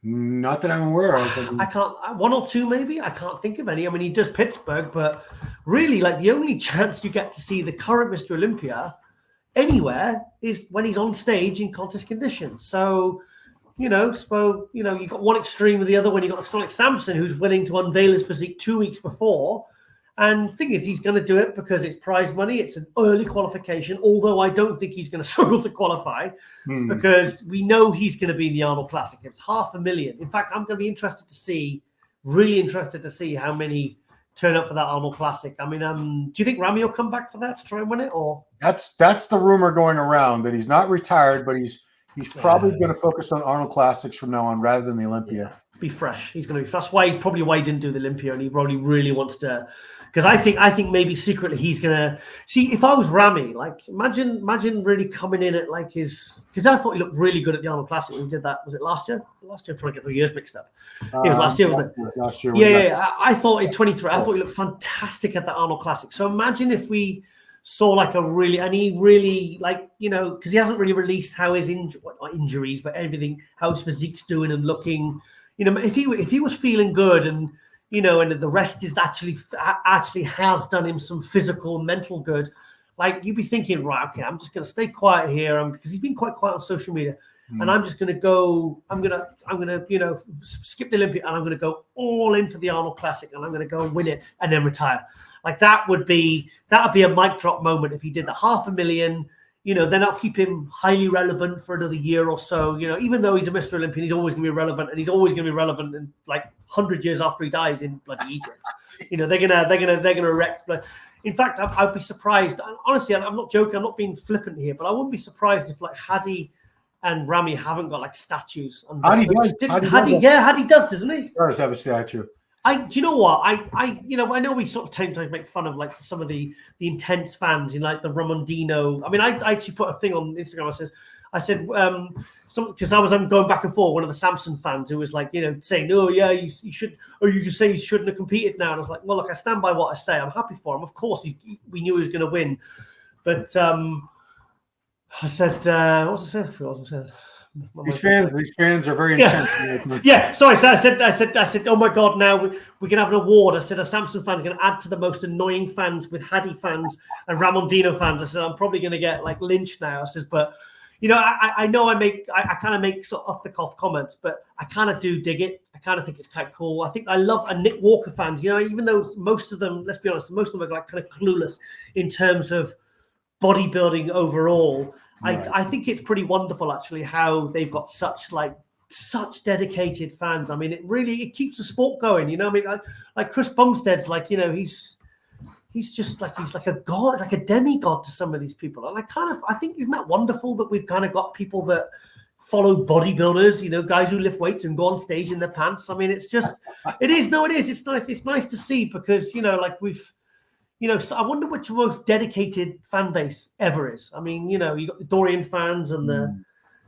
Not that I'm aware of. I can't, one or two maybe. I can't think of any. He does Pittsburgh, but really, the only chance you get to see the current Mr. Olympia anywhere is when he's on stage in contest conditions. So, you've got one extreme or the other when you've got Sonic Samson, who's willing to unveil his physique 2 weeks before. And the thing is, he's going to do it because it's prize money. It's an early qualification, although I don't think he's going to struggle to qualify because we know he's going to be in the Arnold Classic. It's $500,000. In fact, I'm going to be really interested to see how many turn up for that Arnold Classic. Do you think Ramy will come back for that to try and win it? Or that's the rumor going around, that he's not retired, but he's probably going to focus on Arnold Classics from now on rather than the Olympia. Yeah, be fresh. He's going to be fresh. That's probably why he didn't do the Olympia, and he probably really wants to. Because I think maybe secretly he's going to see. If I was Ramy, imagine really coming in at his. Because I thought he looked really good at the Arnold Classic when he did that. Was it last year? Last year, I'm trying to get the years mixed up. It was last year, wasn't it? Last year. Yeah. I thought in 23. I thought he looked fantastic at the Arnold Classic. So imagine if we saw because he hasn't really released how his injuries, but everything, how his physique's doing and looking. If he was feeling good and and the rest is actually has done him some physical, mental good. You'd be thinking, right, okay, I'm just going to stay quiet here because he's been quite quiet on social media, and I'm just going to go. I'm going to skip the Olympia and I'm going to go all in for the Arnold Classic and I'm going to go and win it and then retire. That would be a mic drop moment if he did the $500,000. Then I'll keep him highly relevant for another year or so. Even though he's a Mr. Olympian, he's always going to be relevant, and he's always going to be relevant in 100 years after he dies in bloody Egypt. They're gonna erect. But in fact, I'd be surprised. Honestly, I'm not joking. I'm not being flippant here, but I wouldn't be surprised if Hadi and Ramy haven't got statues. Hadi does, doesn't he? He does have a statue. Do you know what? I know we sort of tend to make fun of some of the intense fans in the Ramondino. I actually put a thing on Instagram. I said because I was going back and forth. One of the Samson fans who was saying, "Oh yeah, you should," or you could say he shouldn't have competed now. And I was like, "Well, look, I stand by what I say. I'm happy for him. Of course, we knew he was going to win." But I said, what was I saying? I forgot what I said. These fans are very intense. Yeah. Sorry. So I said, oh my God, now we can have an award. I said, a Samson fan's going to add to the most annoying fans with Hadi fans and Ramondino fans. I said, I'm probably going to get lynched now. I says, but I know I kind of make sort of off the cuff comments, but I kind of do dig it. I kind of think it's quite cool. I love Nick Walker fans, even though most of them, let's be honest, most of them are kind of clueless in terms of bodybuilding overall. Right. I think it's pretty wonderful actually how they've got such dedicated fans. It keeps the sport going. Chris Bumstead's he's like a god, like a demigod to some of these people. And I think, isn't that wonderful that we've kind of got people that follow bodybuilders, you know, guys who lift weights and go on stage in their pants. I mean, it is. It's nice. It's nice to see because, you know, like so I wonder which the most dedicated fan base ever is. I mean, you know, you got the Dorian fans and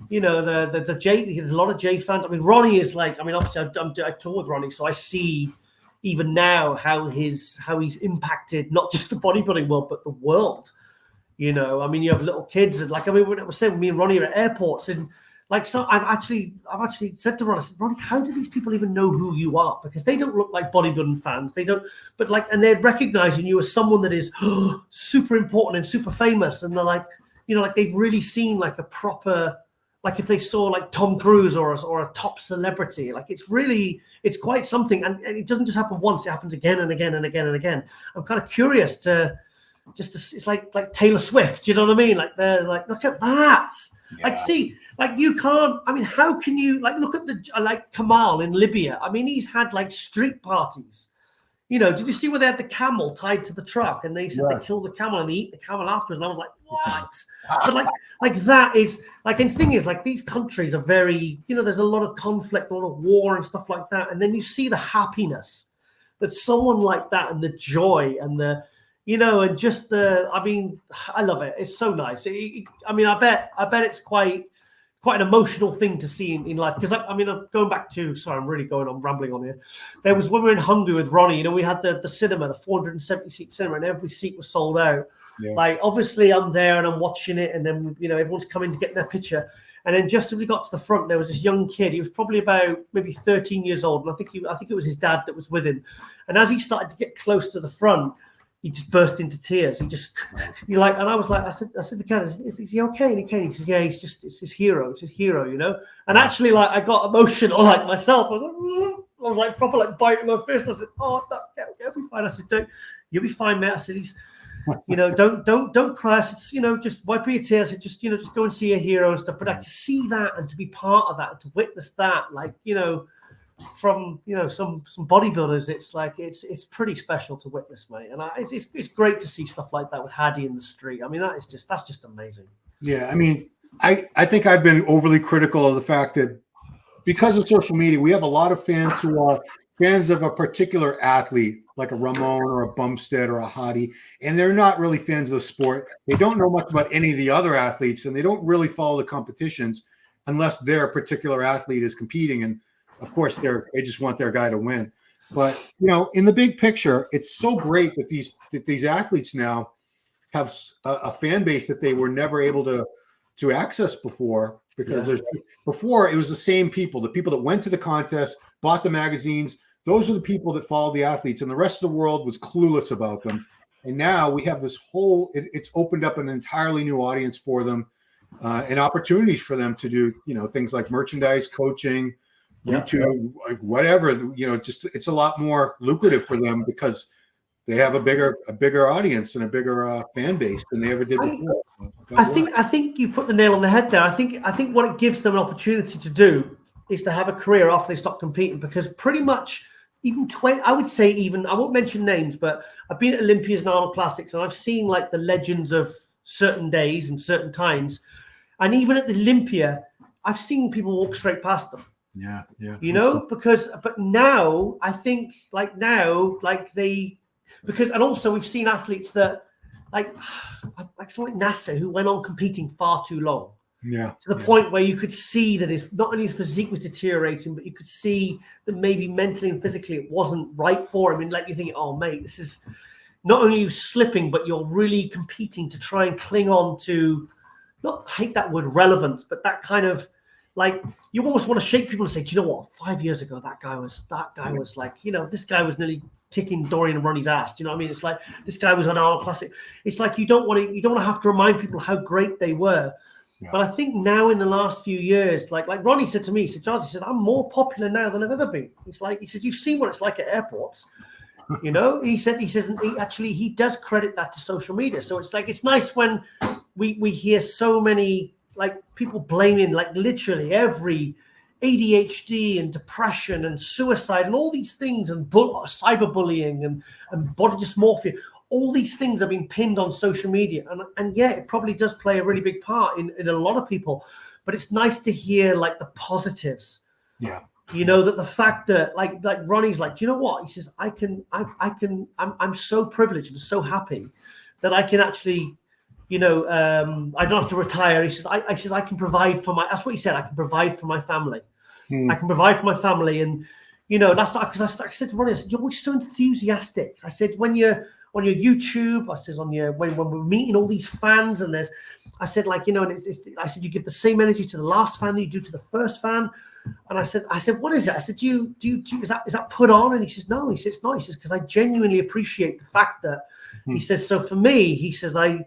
you know, the Jay, there's a lot of Jay fans. I mean, Ronnie is like, I mean, obviously I tour with Ronnie, so I see even now how he's impacted not just the bodybuilding world, but the world. You know, I mean, you have little kids and like, I mean, when I was saying, me and Ronnie are at airports and like, so I've actually said to Ronnie, I said, Ronnie, how do these people even know who you are? Because they don't look like bodybuilding fans. They don't, but like, and they're recognizing you as someone that is super important and super famous. And they're like, you know, like they've really seen like a proper, like if they saw like Tom Cruise or a top celebrity, like it's quite something. And it doesn't just happen once, it happens again and again and again and again. I'm kind of curious it's like Taylor Swift, you know what I mean? Like they're like, look at that. Yeah. Like, see, like you can't, I mean, how can you like look at like Kamal in Libya? I mean, he's had like street parties. You know, did you see where they had the camel tied to the truck and they said they killed the camel and they eat the camel afterwards? And I was like, what? But like that is like, and the thing is, like these countries are very, you know, there's a lot of conflict, a lot of war and stuff like that. And then you see the happiness that someone like that and the joy and the, you know, and just I mean, I love it. It's so nice. I mean, I bet it's quite an emotional thing to see in life. Because I mean, I'm going back to, sorry, I'm really rambling on here. There was when we were in Hungary with Ronnie, you know, we had the cinema, the 470 seat cinema, and every seat was sold out. Yeah. Like, obviously I'm there and I'm watching it. And then, you know, everyone's coming to get their picture. And then just as we got to the front, there was this young kid. He was probably about maybe 13 years old. And I think it was his dad that was with him. And as he started to get close to the front, he just burst into tears. You're like, and I was like, I said to the kid, is he okay? And he says, yeah, it's his hero, you know? And actually, like, I got emotional, like myself. I was like proper, like biting my fist. I said, oh, you'll be fine. I said, you'll be fine, mate. I said, you know, don't cry. I said, you know, just wipe your tears. I said, just go and see your hero and stuff. But like, to see that and to be part of that and to witness that, like, you know, from, you know, some bodybuilders, it's like it's pretty special to witness, mate. And it's great to see stuff like that with Hadi in the street. I mean, that's just amazing. Yeah, I mean, I think I've been overly critical of the fact that because of social media, we have a lot of fans who are fans of a particular athlete, like a Ramon or a Bumstead or a Hadi, and they're not really fans of the sport. They don't know much about any of the other athletes, and they don't really follow the competitions unless their particular athlete is competing. And of course, they just want their guy to win. But, you know, in the big picture, it's so great that these athletes now have a fan base that they were never able to access before, because before it was the same people, the people that went to the contest, bought the magazines. Those are the people that followed the athletes, and the rest of the world was clueless about them. And now we have this it's opened up an entirely new audience for them, and opportunities for them to do, you know, things like merchandise, coaching, YouTube, like whatever, you know, just it's a lot more lucrative for them because they have a bigger audience and a bigger fan base than they ever did before. I think you put the nail on the head there. I think what it gives them an opportunity to do is to have a career after they stop competing, because pretty much even I would say, even, I won't mention names, but I've been at Olympias and Arnold Classics, and I've seen like the legends of certain days and certain times, and even at the Olympia, I've seen people walk straight past them. Yeah. You know, but now I think and also we've seen athletes that like someone like Nasser, who went on competing far too long. Yeah. To the point where you could see that not only his physique was deteriorating, but you could see that maybe mentally and physically it wasn't right for him. And like you think, oh mate, this is not only you slipping, but you're really competing to try and cling on to, not hate that word relevance, but that kind of, like, you almost want to shake people and say, do you know what? 5 years ago, that guy was like, you know, this guy was nearly kicking Dorian and Ronnie's ass. Do you know what I mean? It's like, this guy was on Arnold Classic. It's like, you don't want to have to remind people how great they were. Yeah. But I think now in the last few years, like Ronnie said to me, he said, Giles, he said, I'm more popular now than I've ever been. He said, you've seen what it's like at airports. You know, he says, he does credit that to social media. So it's like, it's nice when we hear so many, like, people blaming, like, literally every ADHD and depression and suicide and all these things, and cyberbullying and body dysmorphia, all these things have been pinned on social media, and yeah, it probably does play a really big part in a lot of people. But it's nice to hear like the positives. Yeah. You know, that the fact that like Ronnie's like, do you know what? He says, I'm so privileged and so happy that I can actually, you know, I don't have to retire. He says, I can provide for my, that's what he said. I can provide for my family. I can provide for my family. And, you know, that's because I said to Ronnie, I said, you're always so enthusiastic. I said, when you're on your YouTube, I said, when we're meeting all these fans and I said, like, you know, and I said, you give the same energy to the last fan that you do to the first fan. And I said, what is it? I said, is that put on? And he says, no. He says, no. He says, because I genuinely appreciate the fact that he says, so for me, he says, I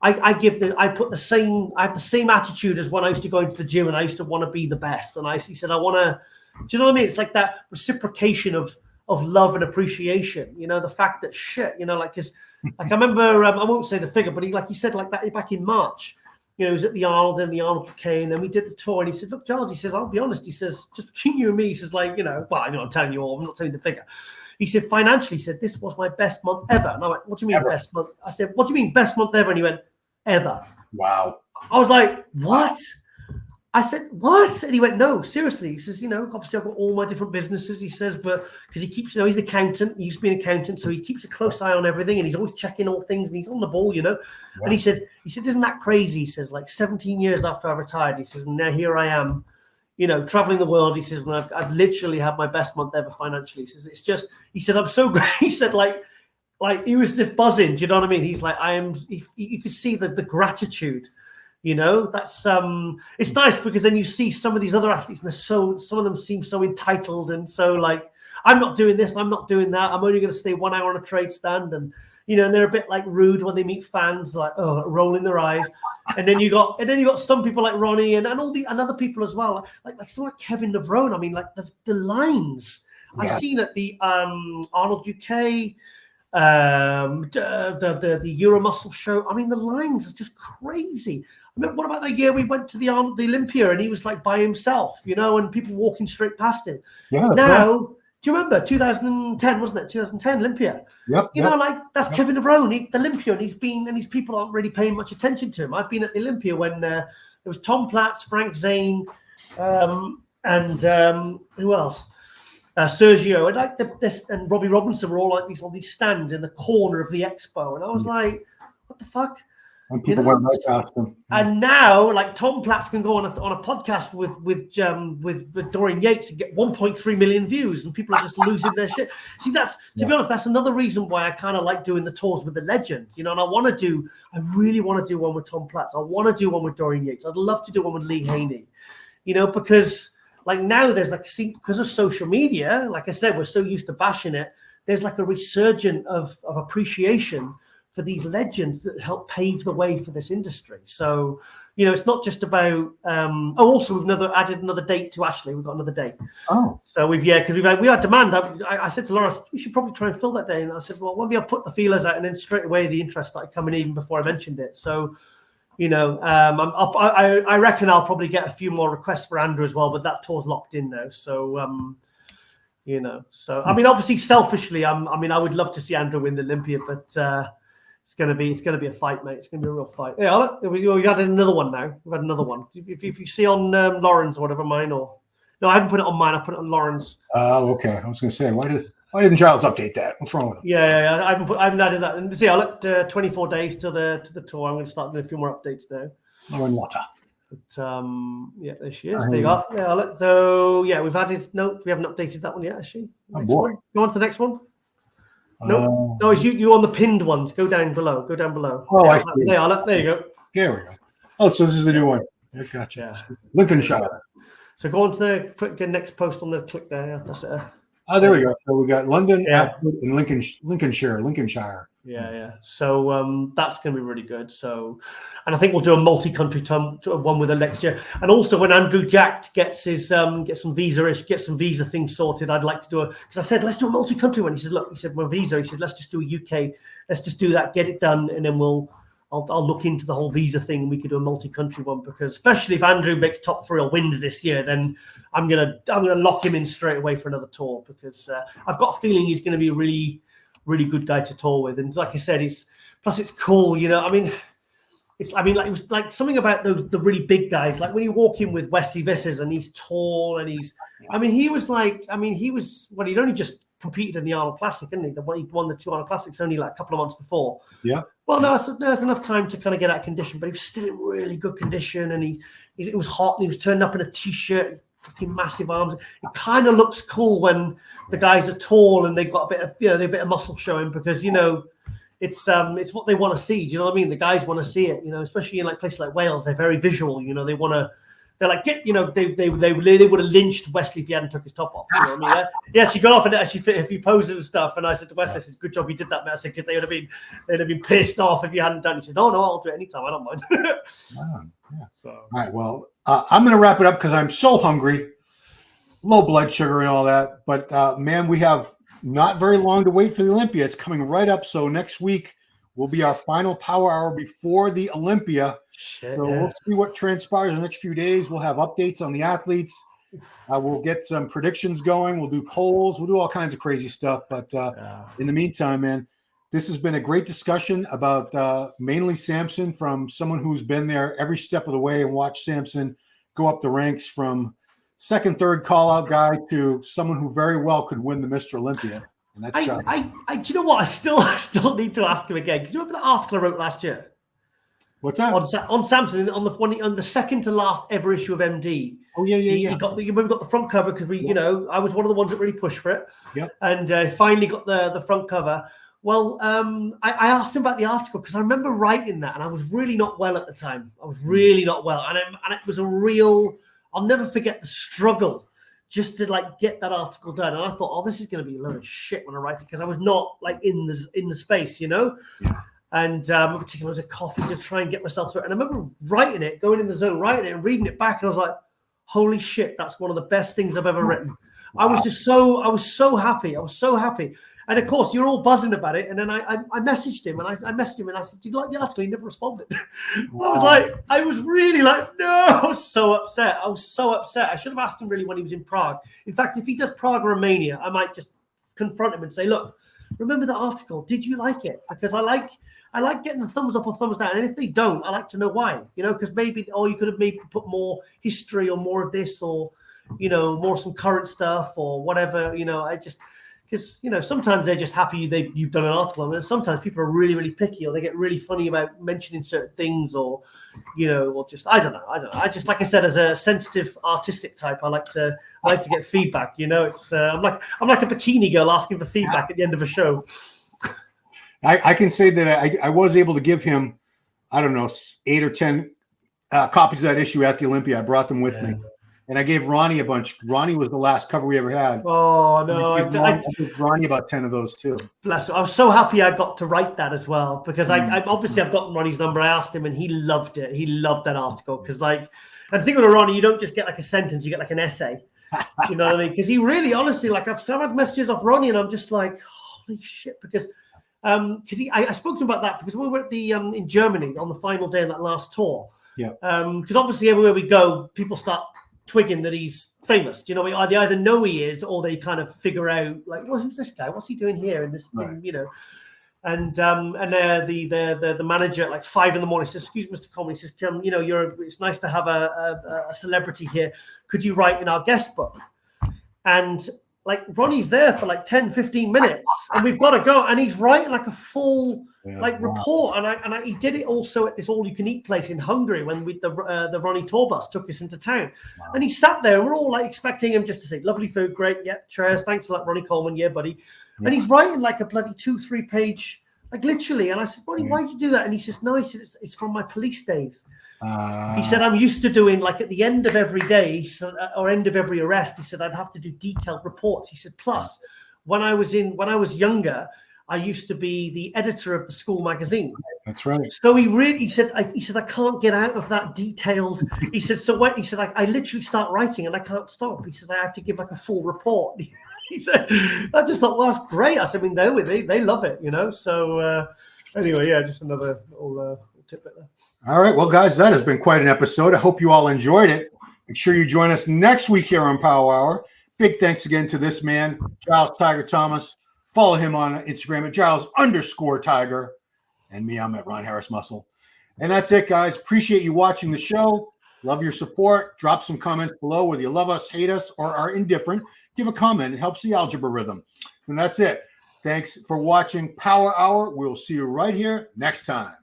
have the same attitude as when I used to go into the gym and I used to want to be the best. And he said, I want to, do you know what I mean? It's like that reciprocation of love and appreciation, you know, the fact that shit, you know, like, cause like I remember, I won't say the figure, but he said like that back in March. You know, he was at the Arnold and the Arnold UK, and then we did the tour. And he said, "Look, Giles," he says, "I'll be honest." He says, "Just between you and me," he says, "like, you know, well, you know, I'm telling you all. I'm not telling you the figure." He said, "Financially," he said, "this was my best month ever." And I went, "What do you mean best month?" I said, "What do you mean best month ever?" And he went, "Ever." Wow. I was like, "What?" I said, "What?" And he went, "No, seriously." He says, "You know, obviously I've got all my different businesses." He says, "But because he keeps, you know, he's an accountant. He used to be an accountant, so he keeps a close eye on everything, and he's always checking all things, and he's on the ball, you know." Yeah. And he said, "Isn't that crazy?" He says, "Like 17 years after I retired," he says, "and now here I am, you know, traveling the world." He says, "And I've literally had my best month ever financially." He says, "It's just," he said, "I'm so great." He said, like he was just buzzing. Do you know what I mean? He's like, you could see the gratitude. You know, that's it's nice because then you see some of these other athletes and some of them seem so entitled and so like, I'm not doing this, I'm not doing that, I'm only going to stay 1 hour on a trade stand, and you know, and they're a bit like rude when they meet fans, like rolling their eyes. And then you got some people like Ronnie and other people as well, like someone like Kevin Levrone. I mean, like the lines I've seen at the Arnold UK, the Euro Muscle show. I mean, the lines are just crazy. I mean, what about that year we went to the Olympia and he was like by himself, you know, and people walking straight past him. Yeah. Now, do you remember 2010, wasn't it? 2010 Olympia. Yep. You know, like that's Kevin Levrone, the Olympia, and these people aren't really paying much attention to him. I've been at the Olympia when there was Tom Platz, Frank Zane, and who else? Sergio, and like this and Robbie Robinson were all like on these stands in the corner of the expo, and I was like, what the fuck? And people went right past them. And now, like Tom Platz can go on a podcast with Dorian Yates and get 1.3 million views, and people are just losing their shit. See, that's to be honest, that's another reason why I kind of like doing the tours with the legends, you know. And I really want to do one with Tom Platz. I want to do one with Dorian Yates. I'd love to do one with Lee Haney, you know, because like now there's like, see, because of social media, like I said, we're so used to bashing it. There's like a resurgence of appreciation for these legends that help pave the way for this industry. So, you know, it's not just about. Also, we've added another date to Ashley. We've got another date. Oh, so because we had demand. I said to Laura, we should probably try and fill that day. And I said, well, maybe I'll put the feelers out, and then straight away the interest started coming even before I mentioned it. So, you know, I reckon I'll probably get a few more requests for Andrew as well, but that tour's locked in now. So, you know, so I mean, obviously, selfishly, I would love to see Andrew win the Olympia, but. It's gonna be a fight, mate. It's gonna be a real fight. Yeah, look, we added another one now. We've had another one. If you see on Lauren's or whatever, mine or no, I haven't put it on mine. I put it on Lauren's. Oh, okay. I was gonna say, why didn't Giles update that? What's wrong with him? Yeah. I haven't added that. And see, I looked 24 days to the tour. I'm gonna start doing a few more updates now. Oh, and water. But yeah, there she is. There you go. Yeah, look. So yeah, we've added. No, we haven't updated that one yet, actually. Oh boy. Go on to the next one. No, it's you on the pinned ones. Go down below. Oh, I see. There you go. There we go. Oh, so this is the new one. I gotcha. Yeah. Lincolnshire. So go on to the next post on the click there. Yeah, that's it. Oh, there we go. So we got London and Lincolnshire. Yeah. So that's going to be really good. So, and I think we'll do a multi-country one with the next year. And also when Andrew Jack gets his some visa things sorted, I'd like to do because I said let's do a multi-country one. He said, look, my visa. He said let's just do a UK. Let's just do that, get it done, and then I'll look into the whole visa thing. And we could do a multi-country one because especially if Andrew makes top 3 or wins this year, then I'm gonna lock him in straight away for another tour because I've got a feeling he's going to be really. really good guy to tour with. And like I said, it's cool, you know. Like it was like something about the really big guys. Like when you walk in with Wesley Vissers and he's tall and he'd only just competed in the Arnold Classic, didn't he? He won the 2 Arnold Classics only like a couple of months before. Yeah. Well, no, there's enough time to kind of get out of condition, but he was still in really good condition, and it was hot, and he was turning up in a t-shirt, fucking massive arms. It kind of looks cool when the guys are tall and they've got a bit of, you know, they're a bit of muscle showing, because, you know, it's what they want to see. Do you know what I mean? The guys want to see it, you know, especially in like places like Wales. They're very visual, you know. They're like, you know, they would have lynched Wesley if he hadn't took his top off. You know what I mean? He actually got off and actually fit a few poses and stuff. And I said to Wesley, I said, "Good job you did that, man." I said, because they'd have been pissed off if you hadn't done it. He said, "No, I'll do it anytime. I don't mind." Yeah. So. All right. Well, I'm going to wrap it up because I'm so hungry, low blood sugar and all that. But man, we have not very long to wait for the Olympia. It's coming right up. So next week will be our final power hour before the Olympia. We'll see what transpires in the next few days. We'll have updates on the athletes. We'll get some predictions going. We'll do polls. We'll do all kinds of crazy stuff. But in the meantime, man, this has been a great discussion about mainly Samson, from someone who's been there every step of the way and watched Samson go up the ranks from second, third call-out guy to someone who very well could win the Mr. Olympia. And that's do you know what? I still need to ask him again, because you remember the article I wrote last year? What's that? On Samson, on the second to last ever issue of MD. Oh yeah. We got the front cover because you know, I was one of the ones that really pushed for it. Yeah. And finally got the front cover. Well, I asked him about the article because I remember writing that, and I was really not well at the time. I was really not well, and it was a real. I'll never forget the struggle just to like get that article done. And I thought, oh, this is going to be a load of shit when I write it, because I was not like in the space, you know. Yeah. And I'm taking loads of coffee to try and get myself through it. And I remember writing it, going in the zone, writing it, and reading it back, and I was like, "Holy shit, that's one of the best things I've ever written." Wow. I was so happy. I was so happy. And of course, you're all buzzing about it. And then I messaged him, and I messaged him, and I said, "Did you like the article?" He never responded. Wow. I was really like, no, I was so upset. I should have asked him really when he was in Prague. In fact, if he does Prague or Romania, I might just confront him and say, "Look, remember the article? Did you like it?" Because I like getting the thumbs up or thumbs down. And if they don't, I like to know why, you know, because maybe, you could have maybe put more history or more of this, or, you know, more some current stuff or whatever, you know. Because, you know, sometimes they're just happy you've done an article on it. Sometimes people are really, really picky, or they get really funny about mentioning certain things, or, you know, or just, I don't know. I just, like I said, as a sensitive artistic type, I like to get feedback, you know. It's I'm like a bikini girl asking for feedback at the end of a show. I can say that I was able to give him, I don't know, 8 or 10 copies of that issue at the Olympia. I brought them with me. And I gave Ronnie a bunch. Ronnie was the last cover we ever had. Oh, no. I gave Ronnie about 10 of those too. Bless him. I was so happy I got to write that as well, because I've got Ronnie's number. I asked him and he loved it. He loved that article, because and the thing with Ronnie, you don't just get like a sentence, you get like an essay. You know what I mean? Because he really, honestly, like I've had messages off Ronnie and I'm just like, holy shit, because I spoke to him about that because we were at the in Germany on the final day of that last tour. Yeah. Because obviously everywhere we go, people start twigging that he's famous. Do you know what I mean? They either know he is, or they kind of figure out like, well, who's this guy? What's he doing here? And this thing, you know. And the manager at like 5 a.m. says, "Excuse me, Mr. Coleman," he says, "Come, you know, it's nice to have a celebrity here. Could you write in our guest book?" And like Ronnie's there for like 10, 15 minutes, and we've got to go. And he's writing like a full report. And he did it also at this all-you-can-eat place in Hungary when the Ronnie tour bus took us into town. Wow. And he sat there, and we're all like expecting him just to say, "Lovely food, great, yep, cheers, thanks a lot, Ronnie Coleman, yeah, buddy." Yeah. And he's writing like a bloody 2-3 page, like literally. And I said, "Ronnie, why did you do that?" And he says, "No," he said, "it's from my police days." He said, "I'm used to doing like at the end of every day or end of every arrest," he said, "I'd have to do detailed reports." He said, "Plus, when I was younger, I used to be the editor of the school magazine." That's right. So he said, I can't get out of that detailed. He said, I literally start writing and I can't stop. He says, I have to give like a full report. He said, I just thought, well, that's great. I said, I mean, they love it, you know. So anyway, yeah, just another little tidbit there. All right. Well, guys, that has been quite an episode. I hope you all enjoyed it. Make sure you join us next week here on Power Hour. Big thanks again to this man, Giles Tiger Thomas, Follow him on Instagram at Giles_Tiger. And me, I'm at Ron Harris Muscle. And that's it, guys. Appreciate you watching the show. Love your support. Drop some comments below, whether you love us, hate us, or are indifferent. Give a comment. It helps the algebra rhythm. And that's it. Thanks for watching Power Hour. We'll see you right here next time.